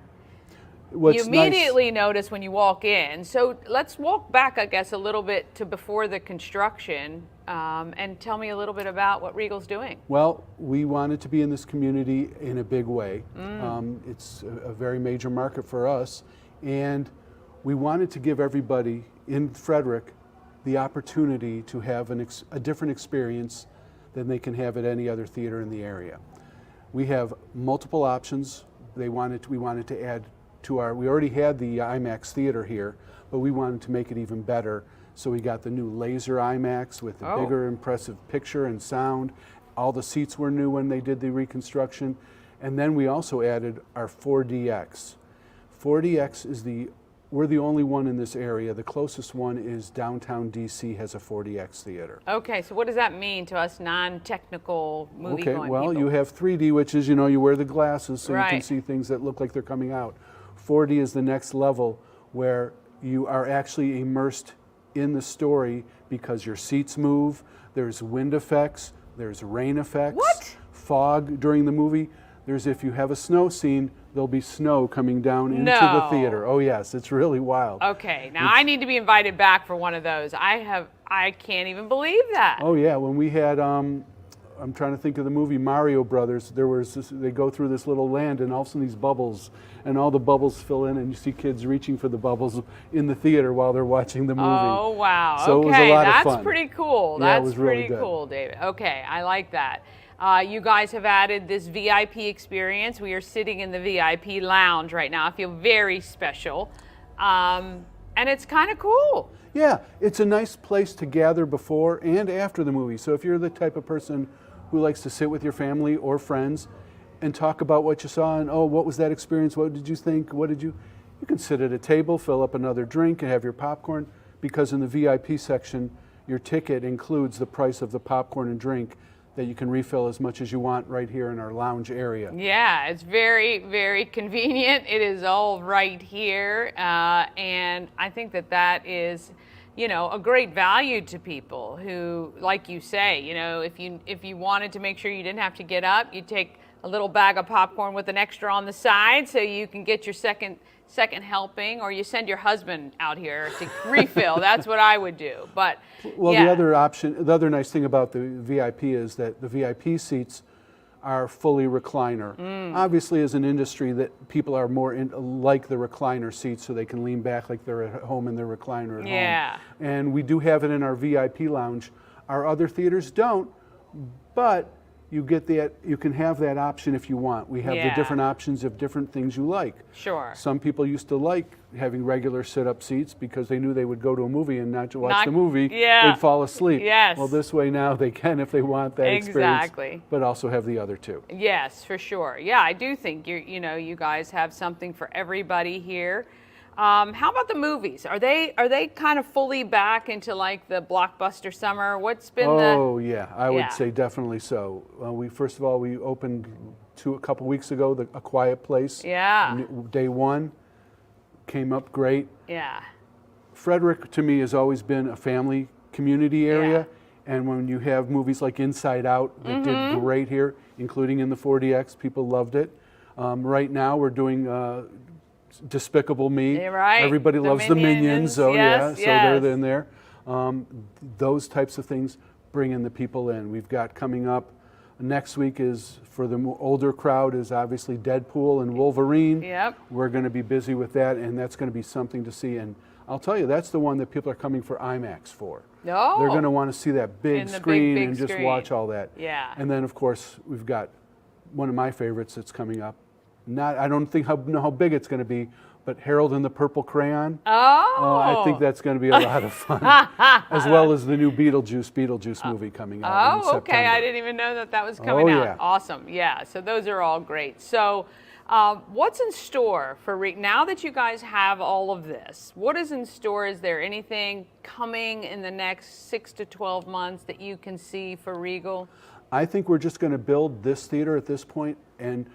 You immediately notice when you walk in. So let's walk back, I guess, a little bit to before the construction and tell me a little bit about what Regal's doing. Well, we wanted to be in this community in a big way. It's a very major market for us, and we wanted to give everybody in Frederick the opportunity to have a different experience than they can have at any other theater in the area. We have multiple options. We wanted to add to we already had the IMAX theater here, but we wanted to make it even better. So we got the new laser IMAX with a bigger, impressive picture and sound. All the seats were new when they did the reconstruction. And then we also added our 4DX. 4DX is we're the only one in this area. The closest one is downtown DC has a 4DX theater. Okay, so what does that mean to us non-technical movie-going Okay, well, people? you have 3D, which is, you wear the glasses so you can Right. see things that look like they're coming out. 4D is the next level where you are actually immersed in the story because your seats move, there's wind effects, there's rain effects, fog during the movie. If you have a snow scene, there'll be snow coming down into the theater. Oh yes, it's really wild. Okay, now I need to be invited back for one of those. I can't even believe that. Oh yeah, when we had, I'm trying to think of the movie Mario Brothers, they go through this little land and all of a sudden these bubbles, and all the bubbles fill in and you see kids reaching for the bubbles in the theater while they're watching the movie. Oh wow, so okay, it was a lot of that's fun. Pretty cool. Yeah, it That's was really pretty good. cool, David. Okay, I like that. You guys have added this VIP experience. We are sitting in the VIP lounge right now. I feel very special. And it's kind of cool. Yeah, it's a nice place to gather before and after the movie. So if you're the type of person who likes to sit with your family or friends and talk about what you saw and, oh, what was that experience? What did you think? You can sit at a table, fill up another drink and have your popcorn, because in the VIP section, your ticket includes the price of the popcorn and drink that you can refill as much as you want right here in our lounge area. Yeah, it's very, very convenient. It is all right here. And I think that is, a great value to people who, like you say, if you wanted to make sure you didn't have to get up, you take a little bag of popcorn with an extra on the side so you can get your second helping, or you send your husband out here to refill. That's what I would do. But well, yeah. the other nice thing about the VIP is that the VIP seats are fully recliner. Obviously, as an industry, that people are more like the recliner seats, so they can lean back like they're at home in their recliner at home. And we do have it in our VIP lounge. Our other theaters don't, but you can have that option if you want. We have the different options of different things you like. Sure. Some people used to like having regular sit-up seats because they knew they would go to a movie and not watch the movie. They'd fall asleep. Yes. Well, this way now they can if they want that experience, but also have the other two. Yes, for sure. Yeah, I do think you guys have something for everybody here. How about the movies? Are they kind of fully back into like the blockbuster summer? What's been yeah, I would say definitely so. First of all, we opened a couple weeks ago A Quiet Place. Yeah. Day one came up great. Yeah. Frederick to me has always been a family community area, and when you have movies like Inside Out that did great here, including in the 4DX, people loved it. Right now we're doing Despicable Me. Right. Everybody loves the Minions, so so they're in there. Those types of things bring in the people in. We've got coming up next week is, for the older crowd, is obviously Deadpool and Wolverine. Yep. We're going to be busy with that, and that's going to be something to see. And I'll tell you, that's the one that people are coming for IMAX for. Oh. They're going to want to see that big screen and just watch all that. Yeah. And then, of course, we've got one of my favorites that's coming up. I don't know how big it's going to be, but Harold and the Purple Crayon. Oh. I think that's going to be a lot of fun, as well as the new Beetlejuice movie coming out in September. Okay. I didn't even know that was coming out. Yeah. Awesome. Yeah. So those are all great. So what's in store for now that you guys have all of this? What is in store? Is there anything coming in the next 6 to 12 months that you can see for Regal? I think we're just going to build this theater at this point, and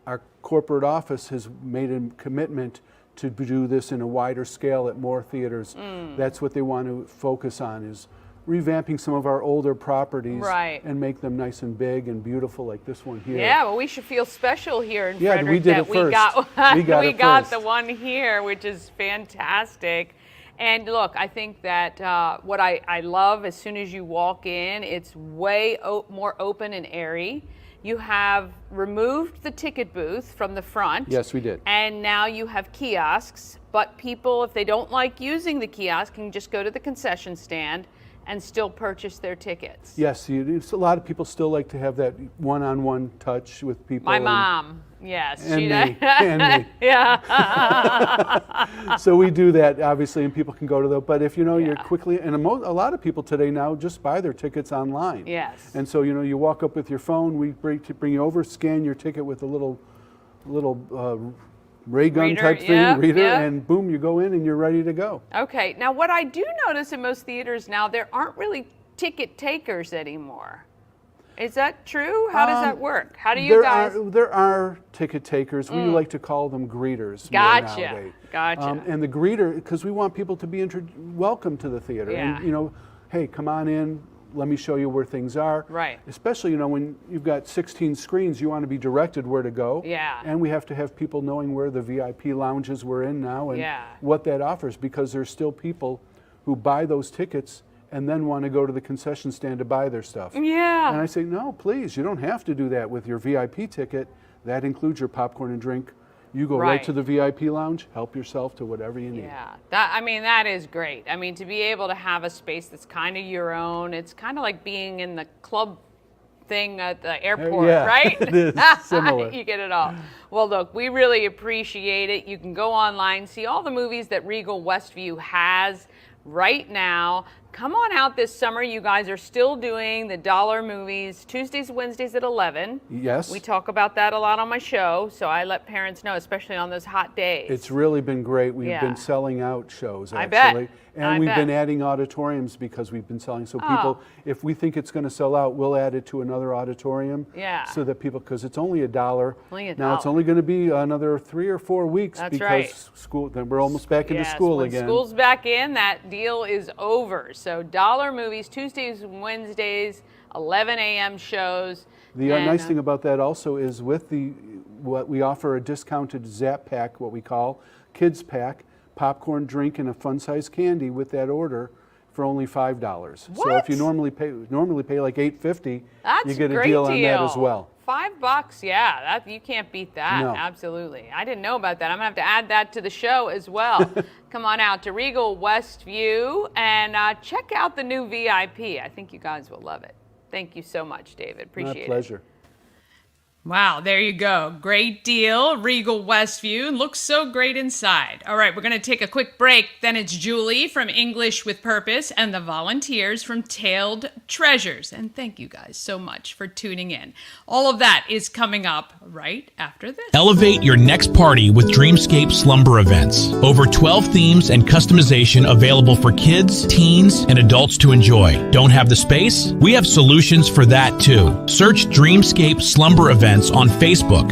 our corporate office has made a commitment to do this in a wider scale at more theaters. That's what they want to focus on, is revamping some of our older properties and make them nice and big and beautiful like this one here. Yeah, well, we should feel special here in Frederick we did that it first. we got the one here, which is fantastic. And look, I think that what I love, as soon as you walk in, it's way more open and airy. You have removed the ticket booth from the front. Yes, we did. And now you have kiosks, but people, if they don't like using the kiosk, can just go to the concession stand and still purchase their tickets. Yes, a lot of people still like to have that one-on-one touch with people. My mom, yes. And she me, and me. Yeah. So we do that, obviously, and people can go to those. But if you're quickly, and a lot of people today now just buy their tickets online. Yes. And so you walk up with your phone, we bring you over, scan your ticket with a little ray gun type thing, reader, and boom, you go in and you're ready to go. Okay. Now, what I do notice in most theaters now, there aren't really ticket takers anymore. Is that true? How does that work? How do you guys? There are ticket takers. We like to call them greeters. Gotcha. Nowadays. Gotcha. And the greeter, because we want people to be welcome to the theater. Yeah. And, hey, come on in. Let me show you where things are. Right. Especially, when you've got 16 screens, you want to be directed where to go. Yeah. And we have to have people knowing where the VIP lounges we're in now and what that offers, because there's still people who buy those tickets and then want to go to the concession stand to buy their stuff. Yeah. And I say, no, please, you don't have to do that with your VIP ticket. That includes your popcorn and drink. You go right to the VIP lounge, help yourself to whatever you need. Yeah, that is great. I mean, to be able to have a space that's kind of your own, it's kind of like being in the club thing at the airport, right? It is similar. You get it all. Well, look, we really appreciate it. You can go online, see all the movies that Regal Westview has right now. Come on out this summer. You guys are still doing the dollar movies Tuesdays and Wednesdays at 11. Yes. We talk about that a lot on my show, so I let parents know, especially on those hot days. It's really been great. We've been selling out shows, actually. I bet. And we've been adding auditoriums because we've been selling. So people, if we think it's going to sell out, we'll add it to another auditorium. Yeah. So that people, because it's only $1. Only $1. Now it's only going to be another 3 or 4 weeks because right. then we're almost back into school when again. School's back in, that deal is over. So dollar movies, Tuesdays and Wednesdays, 11 a.m. shows. The nice thing about that also is with what we offer a discounted Zap Pack, what we call Kids Pack, popcorn, drink, and a fun-sized candy with that order for only $5. So if you normally pay like $8.50, you get a deal on that as well. $5, yeah, you can't beat that. No. Absolutely. I didn't know about that. I'm gonna have to add that to the show as well. Come on out to Regal Westview and check out the new VIP. I think you guys will love it. Thank you so much, David. Appreciate it. My pleasure. Wow, there you go. Great deal. Regal Westview. Looks so great inside. All right, we're going to take a quick break. Then it's Julie from English with Purpose and the volunteers from Tailed Treasures. And thank you guys so much for tuning in. All of that is coming up right after this. Elevate your next party with Dreamscape Slumber Events. Over 12 themes and customization available for kids, teens, and adults to enjoy. Don't have the space? We have solutions for that too. Search Dreamscape Slumber Events on Facebook.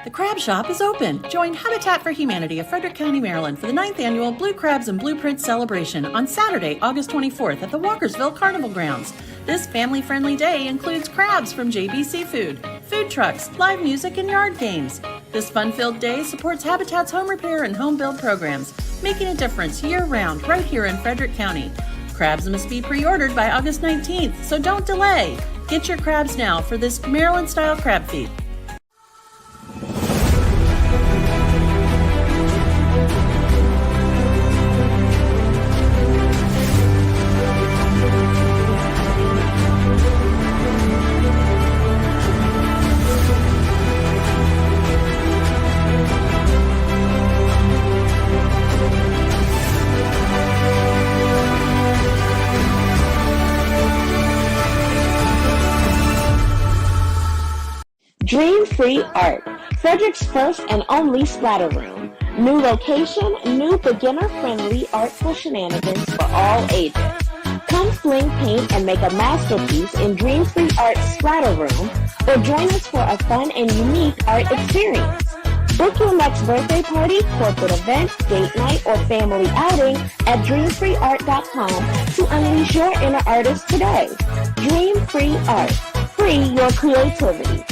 The Crab Shop is open. Join Habitat for Humanity of Frederick County, Maryland for the 9th annual Blue Crabs and Blueprints celebration on Saturday, August 24th at the Walkersville Carnival Grounds. This family-friendly day includes crabs from JB Seafood, food trucks, live music, and yard games. This fun-filled day supports Habitat's home repair and home build programs, making a difference year-round right here in Frederick County. Crabs must be pre-ordered by August 19th, so don't delay. Get your crabs now for this Maryland-style crab feast. Free Art, Frederick's first and only splatter room. New location, new beginner-friendly artful shenanigans for all ages. Come fling paint and make a masterpiece in Dream Free Art's splatter room, or join us for a fun and unique art experience. Book your next birthday party, corporate event, date night, or family outing at dreamfreeart.com to unleash your inner artist today. Dream Free Art. Free your creativity.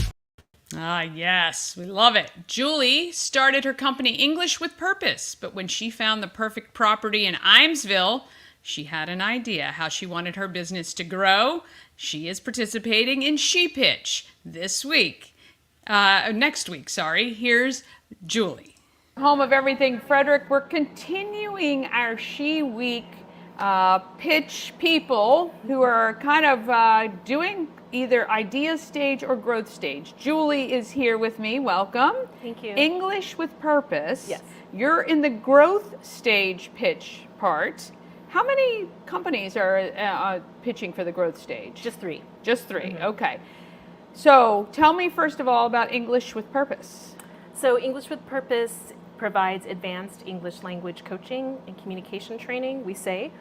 Ah, yes, we love it. Julie started her company English with Purpose, but when she found the perfect property in Imesville, she had an idea how she wanted her business to grow. She is participating in She Pitch next week. Here's Julie. Home of Everything Frederick, we're continuing our She Week pitch people who are kind of doing either idea stage or growth stage. Julie is here with me. Welcome. Thank you. English with Purpose. Yes. You're in the growth stage pitch part. How many companies are pitching for the growth stage? Just 3. Just 3. Mm-hmm. Okay. So tell me first of all about English with Purpose. So English with Purpose provides advanced English language coaching and communication training, we say,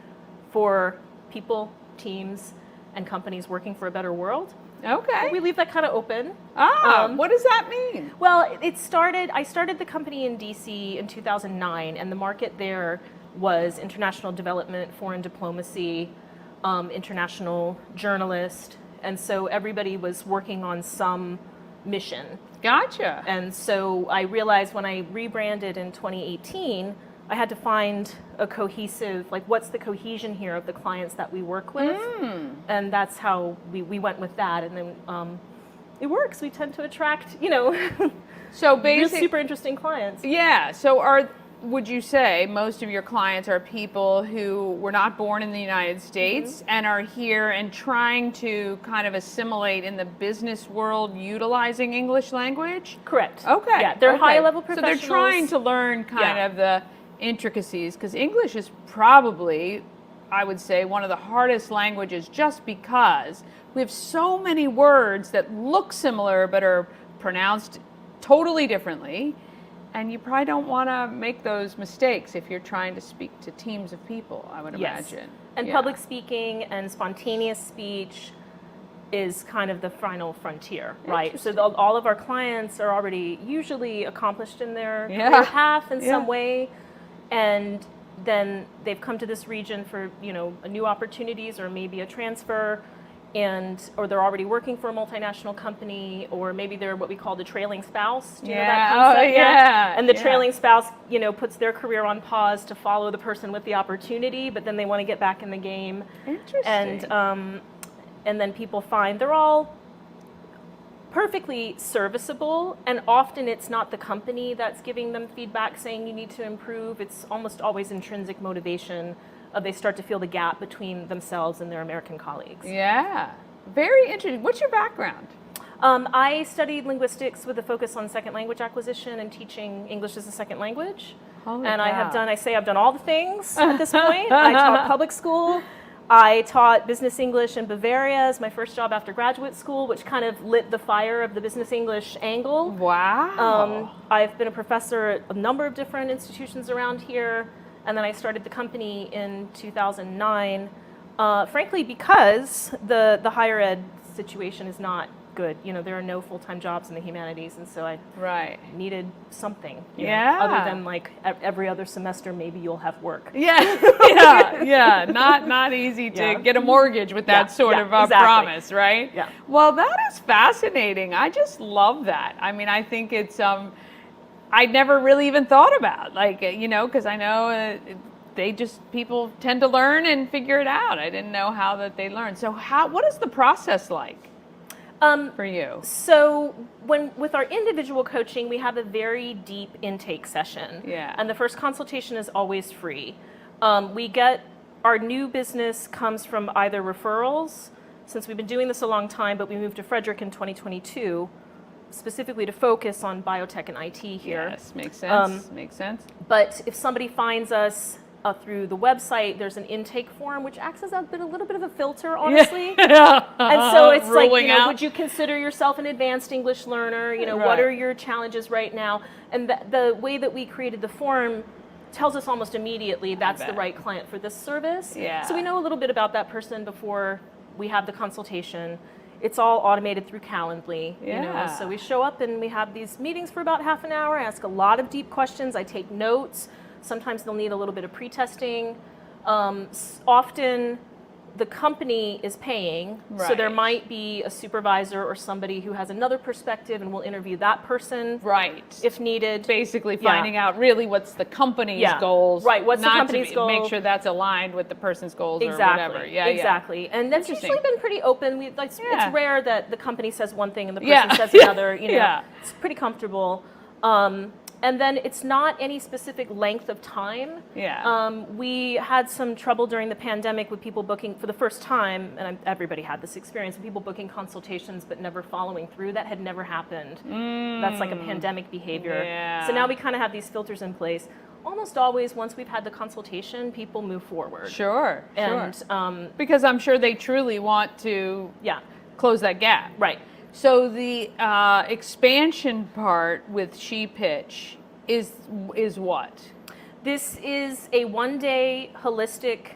for people, teams, and companies working for a better world. Okay. We leave that kind of open. What does that mean? Well, I started the company in DC in 2009, and the market there was international development, foreign diplomacy, international journalist, and so everybody was working on some mission. Gotcha. And so I realized when I rebranded in 2018, I had to find a cohesive, what's the cohesion here of the clients that we work with? And that's how we went with that. And then it works. We tend to attract, so really super interesting clients. Yeah. So would you say most of your clients are people who were not born in the United States and are here and trying to kind of assimilate in the business world utilizing English language? Correct. Okay. Yeah, they're high-level professionals. So they're trying to learn kind of the intricacies, because English is probably, I would say, one of the hardest languages just because we have so many words that look similar but are pronounced totally differently. And you probably don't want to make those mistakes if you're trying to speak to teams of people, I would imagine. And public speaking and spontaneous speech is kind of the final frontier, right? So all of our clients are already usually accomplished in their career path in some way, and then they've come to this region for new opportunities or maybe a transfer, or they're already working for a multinational company, or maybe they're what we call the trailing spouse. Do you know that concept? And the trailing spouse, puts their career on pause to follow the person with the opportunity, but then they want to get back in the game. Interesting. And then people find they're all perfectly serviceable, and often it's not the company that's giving them feedback saying you need to improve. It's almost always intrinsic motivation. They start to feel the gap between themselves and their American colleagues. Yeah, very interesting. What's your background? I studied linguistics with a focus on second language acquisition and teaching English as a second language. Holy and cow. I've done all the things at this point. I taught public school. I taught business English in Bavaria as my first job after graduate school, which kind of lit the fire of the business English angle. Wow. I've been a professor at a number of different institutions around here. And then I started the company in 2009, frankly, because the higher ed situation is not good. There are no full-time jobs in the humanities, and so I needed something. Other than every other semester, maybe you'll have work. Not easy to get a mortgage with that sort of promise, right? Yeah. Well, that is fascinating. I just love that. I mean, I think it's I'd never really even thought about, because I know people tend to learn and figure it out. I didn't know how that they learn. So what is the process like for you? So with our individual coaching, we have a very deep intake session. Yeah. And the first consultation is always free. Our new business comes from either referrals, since we've been doing this a long time, but we moved to Frederick in 2022. Specifically to focus on biotech and IT here. Yes, makes sense. But if somebody finds us through the website. There's an intake form, which acts as a little bit of a filter, honestly. Yeah. And so it's like, Ruling out. would you consider yourself an advanced English learner? Right. What are your challenges right now? And the way that we created the form tells us almost immediately that's the right client for this service. Yeah. So we know a little bit about that person before we have the consultation. It's all automated through Calendly. Yeah. So we show up and we have these meetings for about half an hour. I ask a lot of deep questions. I take notes. Sometimes they'll need a little bit of pre-testing. Often the company is paying, so there Right. might be a supervisor or somebody who has another perspective, and we'll interview that person Right. if needed. Basically Yeah. finding out really what's the company's Yeah. goals. Right, what's the not company's to goal. Make sure that's aligned with the person's goals Exactly. or whatever. Yeah, exactly. And that's Interesting. usually been pretty open. It's Yeah. rare that the company says one thing and the person Yeah. says another. Yeah. It's pretty comfortable. And then it's not any specific length of time. Yeah. We had some trouble during the pandemic with people booking for the first time, and everybody had this experience, with people booking consultations but never following through. That had never happened. That's like a pandemic behavior. Yeah. So now we kind of have these filters in place. Almost always, once we've had the consultation, people move forward. Sure. And because I'm sure they truly want to yeah, close that gap. right. So the expansion part with She Pitch is what? This is a one-day holistic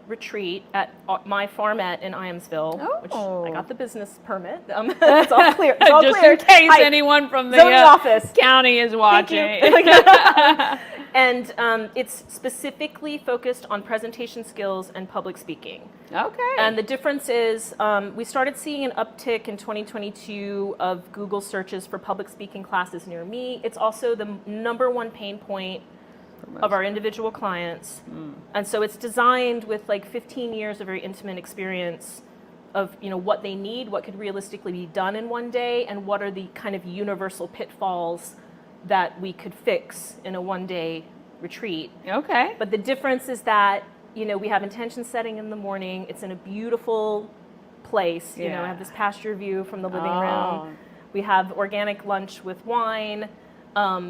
retreat at my farmette in Iamsville, which I got the business permit. It's all clear. It's all Just clear. in case Hi. anyone from the Zoning office county is watching. Thank you. And it's specifically focused on presentation skills and public speaking. Okay. And the difference is we started seeing an uptick in 2022 of Google searches for public speaking classes near me. It's also the number one pain point of our individual clients. And so it's designed with like 15 years of very intimate experience of what they need, what could realistically be done in one day, and what are the kind of universal pitfalls that we could fix in a one-day retreat. Okay. But the difference is that, we have intention setting in the morning. It's in a beautiful place. I have this pasture view from the living room. We have organic lunch with wine.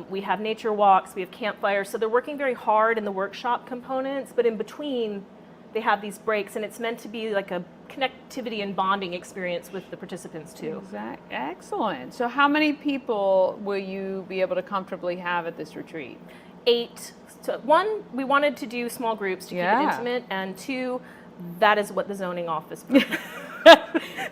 We have nature walks. We have campfires. So they're working very hard in the workshop components, but in between, they have these breaks, and it's meant to be like a connectivity and bonding experience with the participants too. Exactly. Excellent. So how many people will you be able to comfortably have at this retreat? 8. So 1, we wanted to do small groups to keep it intimate, and 2, that is what the zoning office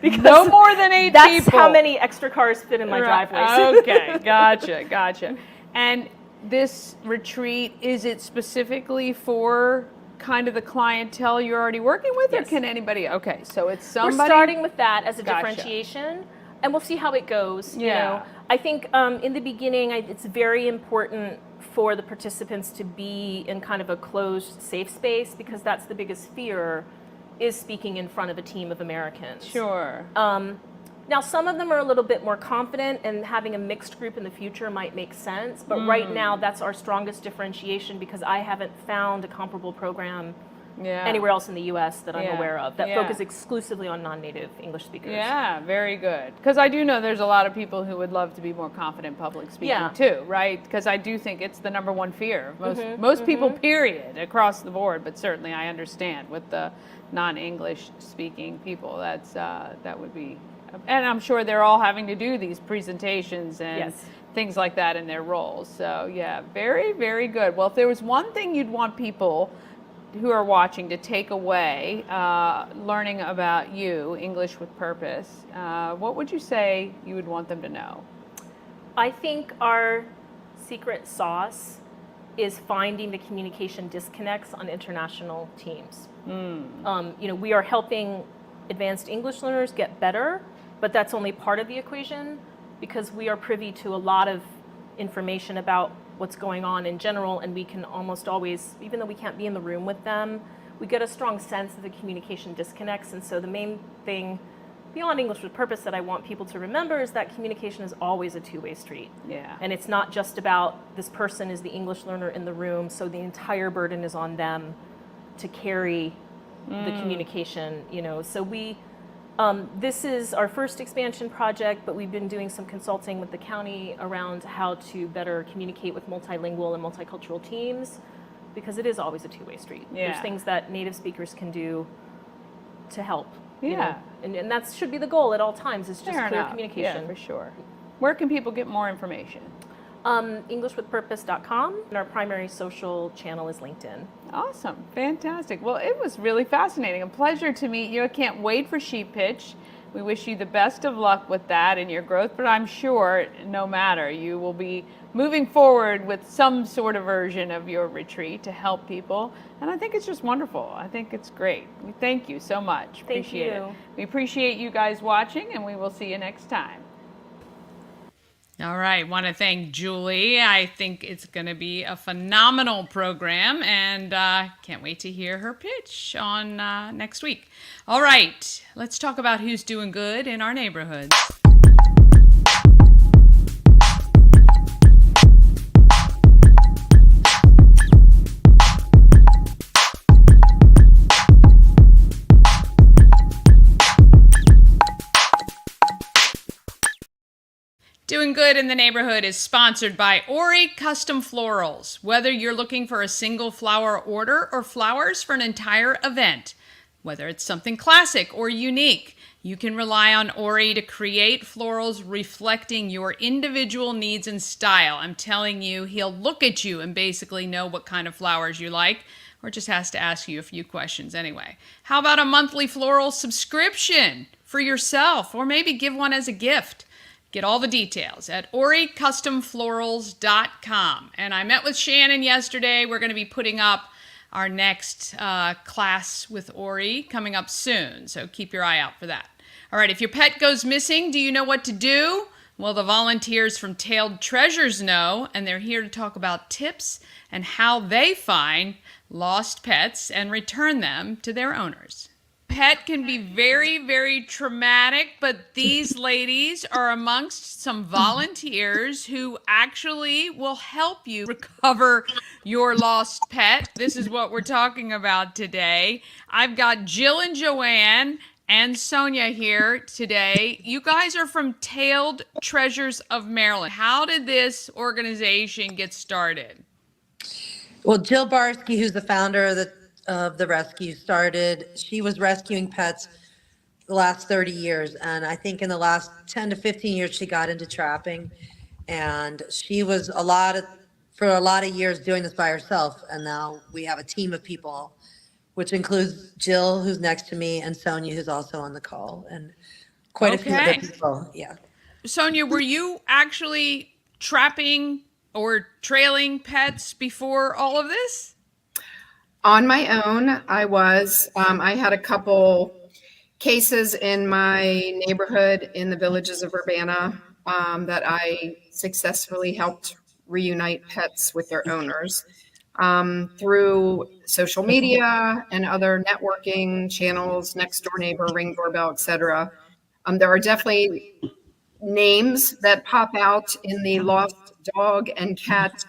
because no more than 8 that's people. how many extra cars fit in my driveway. Okay, gotcha. And this retreat, is it specifically for kind of the clientele you're already working with, Yes. or can anybody? Okay, so it's somebody. We're starting with that as a Gotcha. differentiation, and we'll see how it goes. Yeah. I think in the beginning, it's very important for the participants to be in kind of a closed, safe space, because that's the biggest fear, is speaking in front of a team of Americans. Sure. Now, some of them are a little bit more confident, and having a mixed group in the future might make sense. But right now, that's our strongest differentiation, because I haven't found a comparable program anywhere else in the U.S. that I'm aware of that focus exclusively on non-native English speakers. Yeah, very good. Because I do know there's a lot of people who would love to be more confident public speaking too, right? Because I do think it's the number one fear of most people, period, across the board. But certainly I understand with the non-English speaking people, that would be. And I'm sure they're all having to do these presentations and things like that in their roles. So yeah, very, very good. Well, if there was one thing you'd want people who are watching to take away, learning about you, English with Purpose, what would you say you would want them to know? I think our secret sauce is finding the communication disconnects on international teams. We are helping advanced English learners get better, but that's only part of the equation, because we are privy to a lot of information about what's going on in general, and we can almost always, even though we can't be in the room with them, we get a strong sense of the communication disconnects. And so the main thing beyond English with Purpose that I want people to remember is that communication is always a two-way street. Yeah. And it's not just about this person is the English learner in the room, so the entire burden is on them to carry the communication, So this is our first expansion project, but we've been doing some consulting with the county around how to better communicate with multilingual and multicultural teams. because it is always a two-way street. There's things that native speakers can do to help. You know? And that should be the goal at all times, is just clear communication. Yeah, for sure. Where can people get more information? EnglishWithPurpose.com, and our primary social channel is LinkedIn. Awesome, fantastic. Well, it was really fascinating. A pleasure to meet you. I can't wait for Sheep Pitch. We wish you the best of luck with that and your growth, but I'm sure no matter, you will be moving forward with some sort of version of your retreat to help people. And I think it's just wonderful. I think it's great. We thank you so much. Appreciate it. We appreciate you guys watching, and we will see you next time. All right, want to thank Julie. I think it's going to be a phenomenal program, and can't wait to hear her pitch on next week. All right, let's talk about who's doing good in our neighborhoods. Doing Good in the Neighborhood is sponsored by Ori Custom Florals. Whether you're looking for a single flower order or flowers for an entire event, whether it's something classic or unique, you can rely on Ori to create florals reflecting your individual needs and style. I'm telling you, he'll look at you and basically know what kind of flowers you like, or just has to ask you a few questions anyway. How about a monthly floral subscription for yourself, or maybe give one as a gift? Get all the details at oricustomflorals.com. And I met with Shannon yesterday. We're going to be putting up our next class with Ori coming up soon, so keep your eye out for that. All right, if your pet goes missing, do you know what to do? Well, the volunteers from Tailed Treasures know, and they're here to talk about tips and how they find lost pets and return them to their owners. Pet can be very, very traumatic, but these ladies are amongst some volunteers who actually will help you recover your lost pet. This is what we're talking about today. I've got Jill and Joanne and Sonia here today. You guys are from Tailed Treasures of Maryland. How did this organization get started? Well, Jill Barsky, who's the founder of the rescue, she was rescuing pets the last 30 years. And I think in the last 10 to 15 years, she got into trapping. And she was for a lot of years doing this by herself. And now we have a team of people, which includes Jill, who's next to me, and Sonia, who's also on the call, and quite a few other people. Yeah. Sonia, were you actually trapping or trailing pets before all of this? On my own, I was. I had a couple cases in my neighborhood in the Villages of Urbana that I successfully helped reunite pets with their owners through social media and other networking channels, Next Door Neighbor, Ring Doorbell, etc. There are definitely names that pop out in the lost dog and cat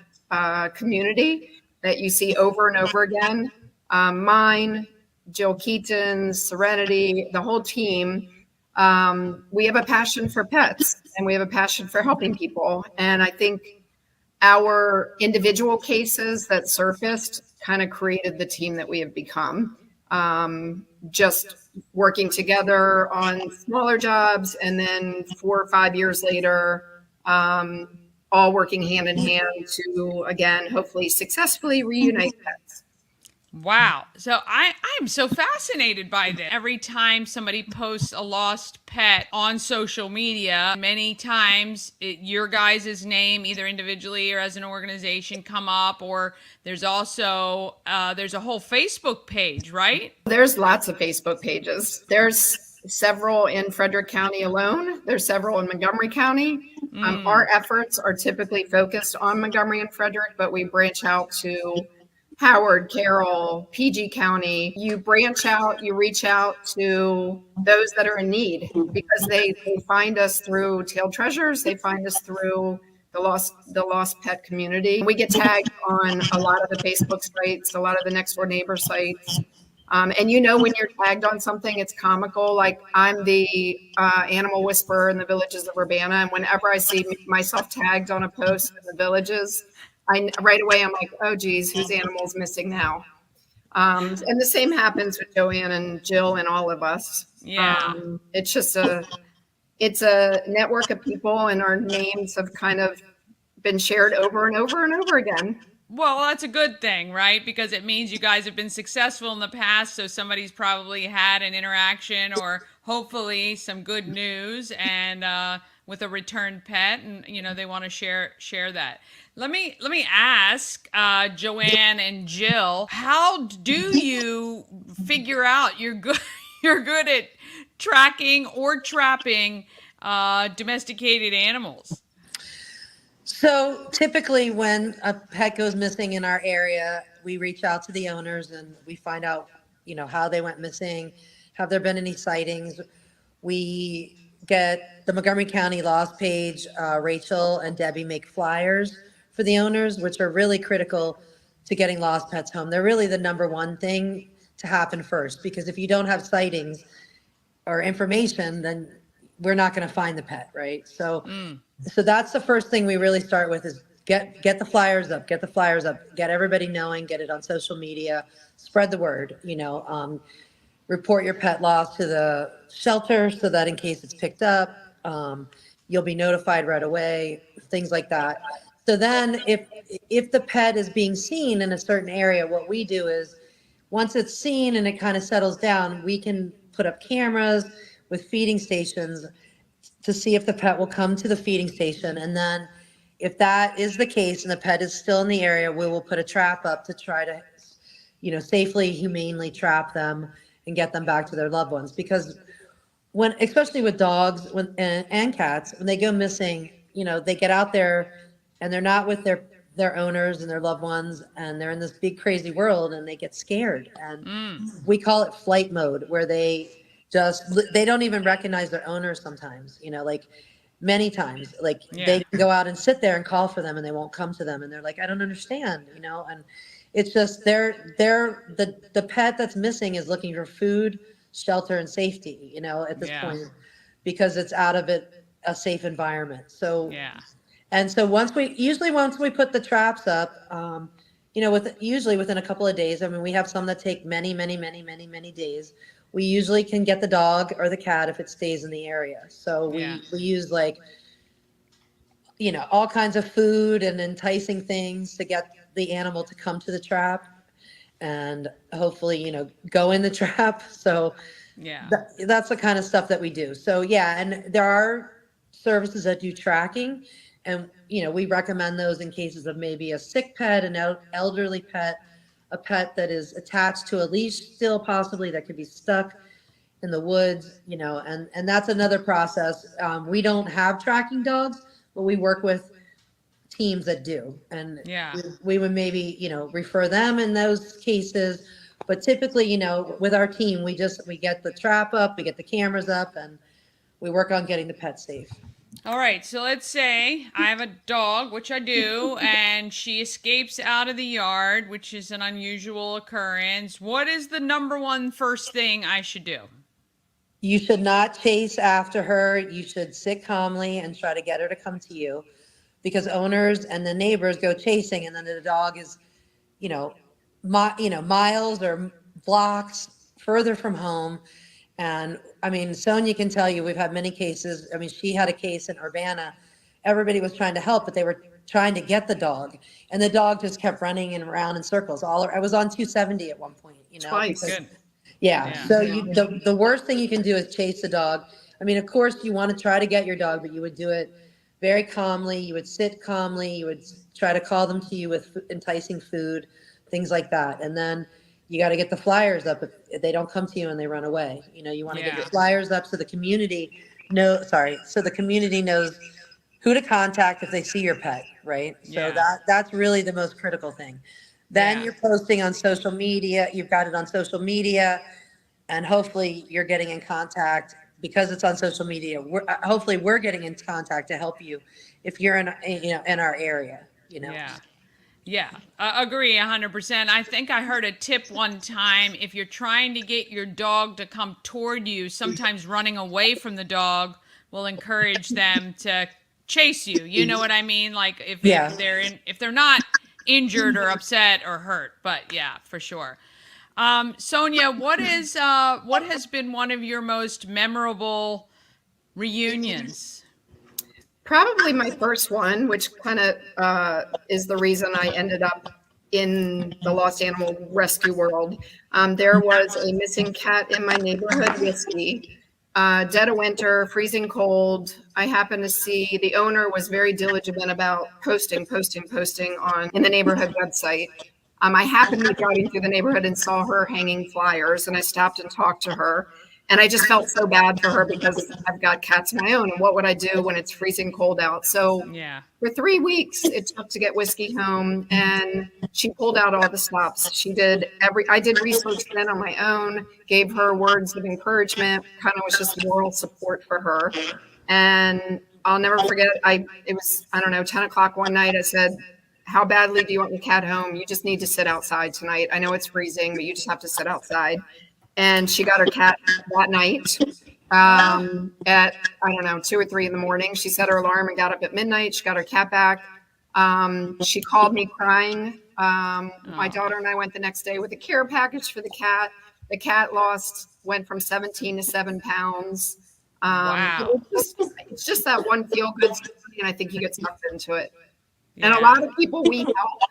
community that you see over and over again. Mine, Jill Keaton, Serenity, the whole team. We have a passion for pets, and we have a passion for helping people. And I think our individual cases that surfaced kind of created the team that we have become. Just working together on smaller jobs, and then 4 or 5 years later, all working hand in hand to, again, hopefully successfully reunite pets. Wow. So I'm so fascinated by this. Every time somebody posts a lost pet on social media, many times your guys' name, either individually or as an organization, come up, or there's also, there's a whole Facebook page, right? There's lots of Facebook pages. There's several in Frederick County alone. There's several in Montgomery County. Our efforts are typically focused on Montgomery and Frederick, but we branch out to Howard, Carroll, PG County. You branch out, you reach out to those that are in need, because they find us through Tailed Treasures. They find us through the lost pet community. We get tagged on a lot of the Facebook sites, a lot of the Next Door Neighbor sites. And when you're tagged on something, it's comical. Like, I'm the animal whisperer in the Villages of Urbana. And whenever I see myself tagged on a post in the Villages, right away, I'm like, oh geez, whose animal's missing now? And the same happens with Joanne and Jill and all of us. Yeah. It's just it's a network of people, and our names have kind of been shared over and over and over again. Well, that's a good thing, right? Because it means you guys have been successful in the past, so somebody's probably had an interaction or hopefully some good news and with a returned pet, and they want to share that. Let me ask Joanne and Jill, how do you figure out you're good you're good at tracking or trapping domesticated animals? So typically, when a pet goes missing in our area, we reach out to the owners and we find out, how they went missing. Have there been any sightings? We get the Montgomery County Lost page. Rachel and Debbie make flyers for the owners, which are really critical to getting lost pets home. They're really the number one thing to happen first, because if you don't have sightings or information, then we're not going to find the pet, right? So that's the first thing we really start with is get the flyers up, get everybody knowing, get it on social media, spread the word, report your pet loss to the shelter so that in case it's picked up, you'll be notified right away, things like that. So then if the pet is being seen in a certain area, what we do is once it's seen and it kind of settles down, we can put up cameras with feeding stations to see if the pet will come to the feeding station. And then if that is the case and the pet is still in the area, we will put a trap up to try to, safely, humanely trap them and get them back to their loved ones. Because especially with dogs and cats, when they go missing, they get out there and they're not with their owners and their loved ones, and they're in this big crazy world and they get scared. And we call it flight mode, where they don't even recognize their owners sometimes, like many times, they can go out and sit there and call for them and they won't come to them. And they're like, I don't understand, and it's just the pet that's missing is looking for food, shelter, and safety, at this point, because it's out of a safe environment. So, and so once we put the traps up, usually within a couple of days, I mean, we have some that take many, many, many, many, many days. We usually can get the dog or the cat if it stays in the area. So we use all kinds of food and enticing things to get the animal to come to the trap and hopefully, go in the trap. So that's the kind of stuff that we do. So and there are services that do tracking, and, we recommend those in cases of maybe a sick pet, an elderly pet, a pet that is attached to a leash still possibly that could be stuck in the woods, and that's another process. We don't have tracking dogs, but we work with teams that do. And we would maybe, refer them in those cases. But typically, with our team, we get the trap up, we get the cameras up, and we work on getting the pet safe. All right, so let's say I have a dog, which I do, and she escapes out of the yard, which is an unusual occurrence. What is the number one first thing I should do? You should not chase after her. You should sit calmly and try to get her to come to you, because owners and the neighbors go chasing, and then the dog is, miles or blocks further from home. And I mean, Sonia can tell you, we've had many cases. I mean, she had a case in Urbana. Everybody was trying to help, but they were trying to get the dog, and the dog just kept running around in circles. I was on 270 at one point, Twice. Because, so the worst thing you can do is chase the dog. I mean, of course you want to try to get your dog, but you would do it very calmly. You would sit calmly. You would try to call them to you with enticing food, things like that. And then you got to get the flyers up if they don't come to you and they run away. You want to get the flyers up so the community knows who to contact if they see your pet, right? So that's really the most critical thing. Then you're posting on social media. You've got it on social media, and hopefully you're getting in contact because it's on social media. Hopefully we're getting in contact to help you if you're in our area. Yeah, agree 100%. I think I heard a tip one time. If you're trying to get your dog to come toward you, sometimes running away from the dog will encourage them to chase you. You know what I mean? Like if Yeah. if they're not injured or upset or hurt. But yeah, for sure. Sonia, what has been one of your most memorable reunions? Probably my first one, which kind of is the reason I ended up in the lost animal rescue world. There was a missing cat in my neighborhood, Whiskey. Dead of winter, freezing cold. I happened to see the owner was very diligent about posting on in the neighborhood website. I happened to be driving through the neighborhood and saw her hanging flyers, and I stopped and talked to her. And I just felt so bad for her because I've got cats of my own. And what would I do when it's freezing cold out? So Yeah. for 3 weeks, it took to get Whiskey home, and she pulled out all the stops. I did research then on my own, gave her words of encouragement, kind of was just moral support for her. And I'll never forget, it was, I don't know, 10 o'clock one night. I said, how badly do you want your cat home? You just need to sit outside tonight. I know it's freezing, but you just have to sit outside. And she got her cat that night at, I don't know, 2 or 3 in the morning. She set her alarm and got up at midnight. She got her cat back. She called me crying. My daughter and I went the next day with a care package for the cat. The cat went from 17 to 7 pounds. Wow. It's just that one feel good story, and I think you get sucked into it. Yeah. And a lot of people we help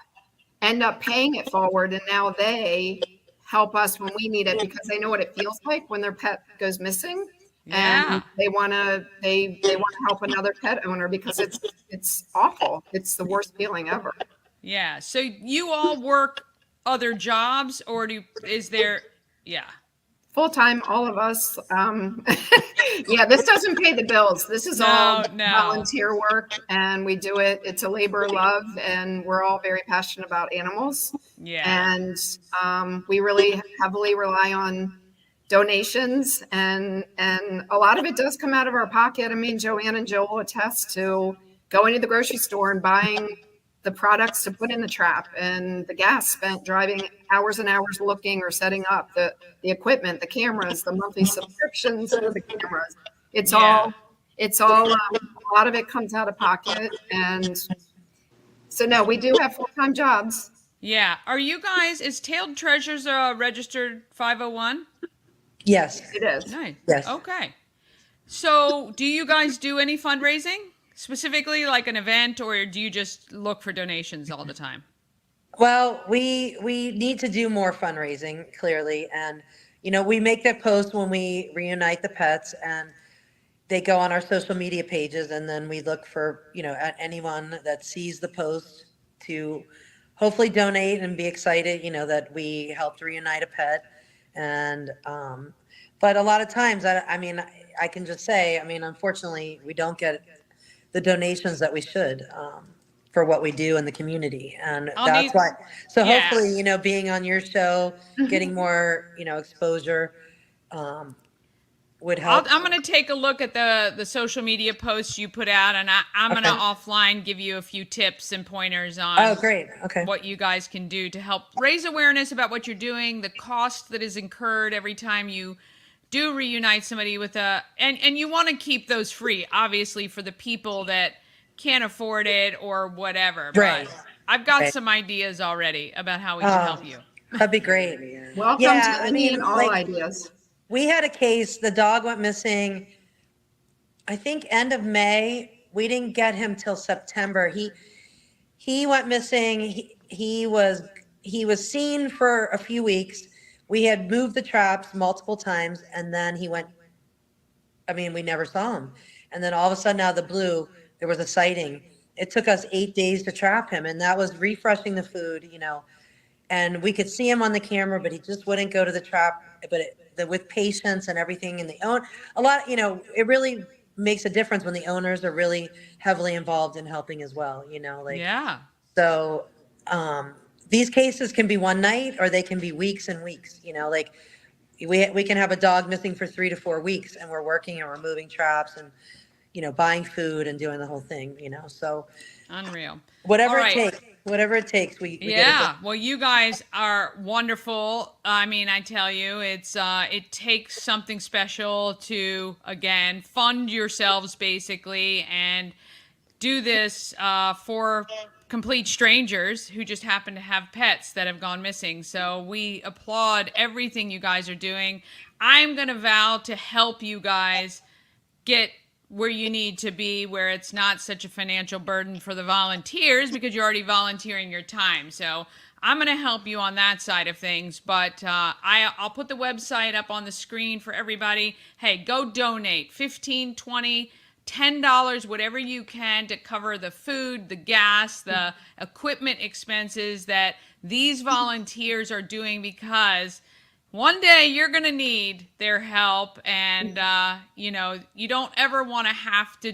end up paying it forward, and now they help us when we need it because they know what it feels like when their pet goes missing. Yeah. And they want to help another pet owner because it's awful. It's the worst feeling ever. Yeah. So you all work other jobs, or is there? Yeah. Full time, all of us. Yeah, this doesn't pay the bills. This is all volunteer work, and we do it. It's a labor of love, and we're all very passionate about animals. Yeah. And we really heavily rely on donations, and a lot of it does come out of our pocket. I mean, Joanne and Joe will attest to going to the grocery store and buying the products to put in the trap, and the gas spent driving hours and hours looking or setting up the equipment, the cameras, the monthly subscriptions to the cameras. It's all a lot of it comes out of pocket. And so no, we do have full-time jobs. Yeah. Is Tailed Treasures a registered 501? Yes. It is. Nice. Yes. Okay. So do you guys do any fundraising? Specifically like an event, or do you just look for donations all the time? Well, we need to do more fundraising, clearly. And, we make that post when we reunite the pets, and they go on our social media pages, and then we look for, at anyone that sees the post to hopefully donate and be excited, that we helped reunite a pet. And, but a lot of times, I can just say, unfortunately, we don't get the donations that we should for what we do in the community. And that's why. So hopefully, being on your show, getting more, exposure would help. I'm going to take a look at the social media posts you put out, and I'm going to offline give you a few tips and pointers on great. Okay. what you guys can do to help raise awareness about what you're doing, the cost that is incurred every time you do reunite somebody with and you want to keep those free, obviously, for the people that can't afford it or whatever. Right. But I've got some ideas already about how we can help you. That'd be great. Welcome to any and all ideas. We had a case, the dog went missing, I think end of May. We didn't get him till September. He went missing. He was seen for a few weeks. We had moved the traps multiple times, and then he went, we never saw him. And then all of a sudden, out of the blue, there was a sighting. It took us 8 days to trap him, and that was refreshing the food, and we could see him on the camera, but he just wouldn't go to the trap. But with patience and everything, and it really makes a difference when the owners are really heavily involved in helping as well, Yeah. So these cases can be one night, or they can be weeks and weeks, we can have a dog missing for 3 to 4 weeks, and we're working and we're moving traps and, buying food and doing the whole thing, so. Unreal. Whatever it takes, we get it done. Well, you guys are wonderful. I tell you, it takes something special to, again, fund yourselves basically, and do this for complete strangers who just happen to have pets that have gone missing. So we applaud everything you guys are doing. I'm going to vow to help you guys get where you need to be, where it's not such a financial burden for the volunteers because you're already volunteering your time. So I'm going to help you on that side of things, but I'll put the website up on the screen for everybody. Hey, go donate $15, $20, $10, whatever you can to cover the food, the gas, the equipment expenses that these volunteers are doing, because one day you're going to need their help, and you don't ever want to have to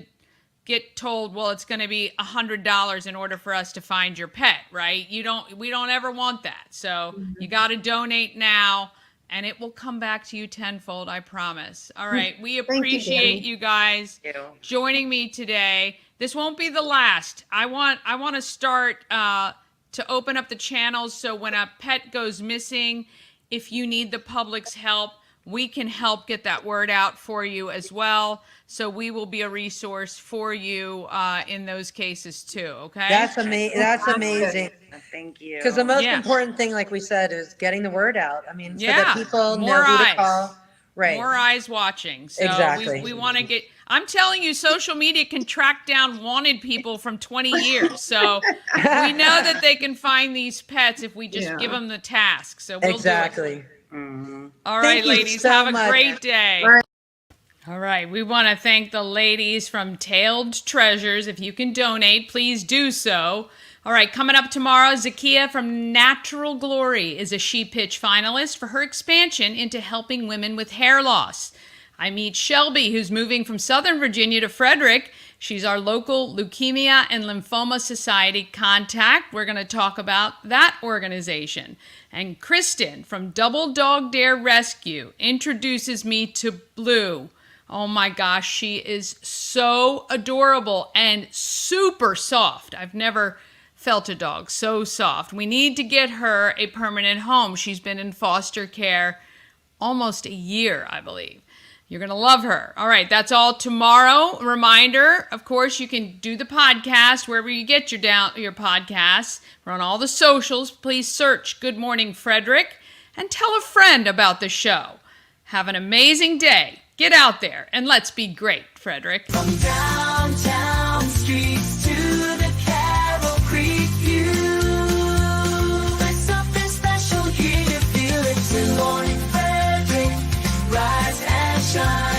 get told, well, it's going to be $100 in order for us to find your pet, right? We don't ever want that. So you got to donate now, and it will come back to you tenfold, I promise. All right. We appreciate you guys joining me today. This won't be the last. I want to start to open up the channels so when a pet goes missing, if you need the public's help, we can help get that word out for you as well. So we will be a resource for you in those cases too, okay? That's amazing. Thank you. Because the most important thing, like we said, is getting the word out. I mean, so that people more know who eyes. to call. Right. More eyes watching. So exactly. we want to get, I'm telling you, social media can track down wanted people from 20 years. So we know that they can find these pets if we just give them the task. So we'll do it. Mm-hmm. All right, ladies, so have a much. great day. All right, we want to thank the ladies from Tailed Treasures. If you can donate, please do so. All right, coming up tomorrow, Zakia from Natural Glory is a She Pitch finalist for her expansion into helping women with hair loss. I meet Shelby, who's moving from Southern Virginia to Frederick. She's our local Leukemia and Lymphoma Society contact. We're going to talk about that organization. And Kristen from Double Dog Dare Rescue introduces me to Blue. Oh my gosh, she is so adorable and super soft. I've never felt a dog so soft. We need to get her a permanent home. She's been in foster care almost a year, I believe. You're going to love her. All right, that's all tomorrow. Reminder, of course, you can do the podcast wherever you get your podcasts. We're on all the socials. Please search Good Morning Frederick and tell a friend about the show. Have an amazing day. Get out there and let's be great, Frederick. From downtown streets to the Carroll Creek view, there's something special here. You feel it. Good morning, Frederick. Rise and shine.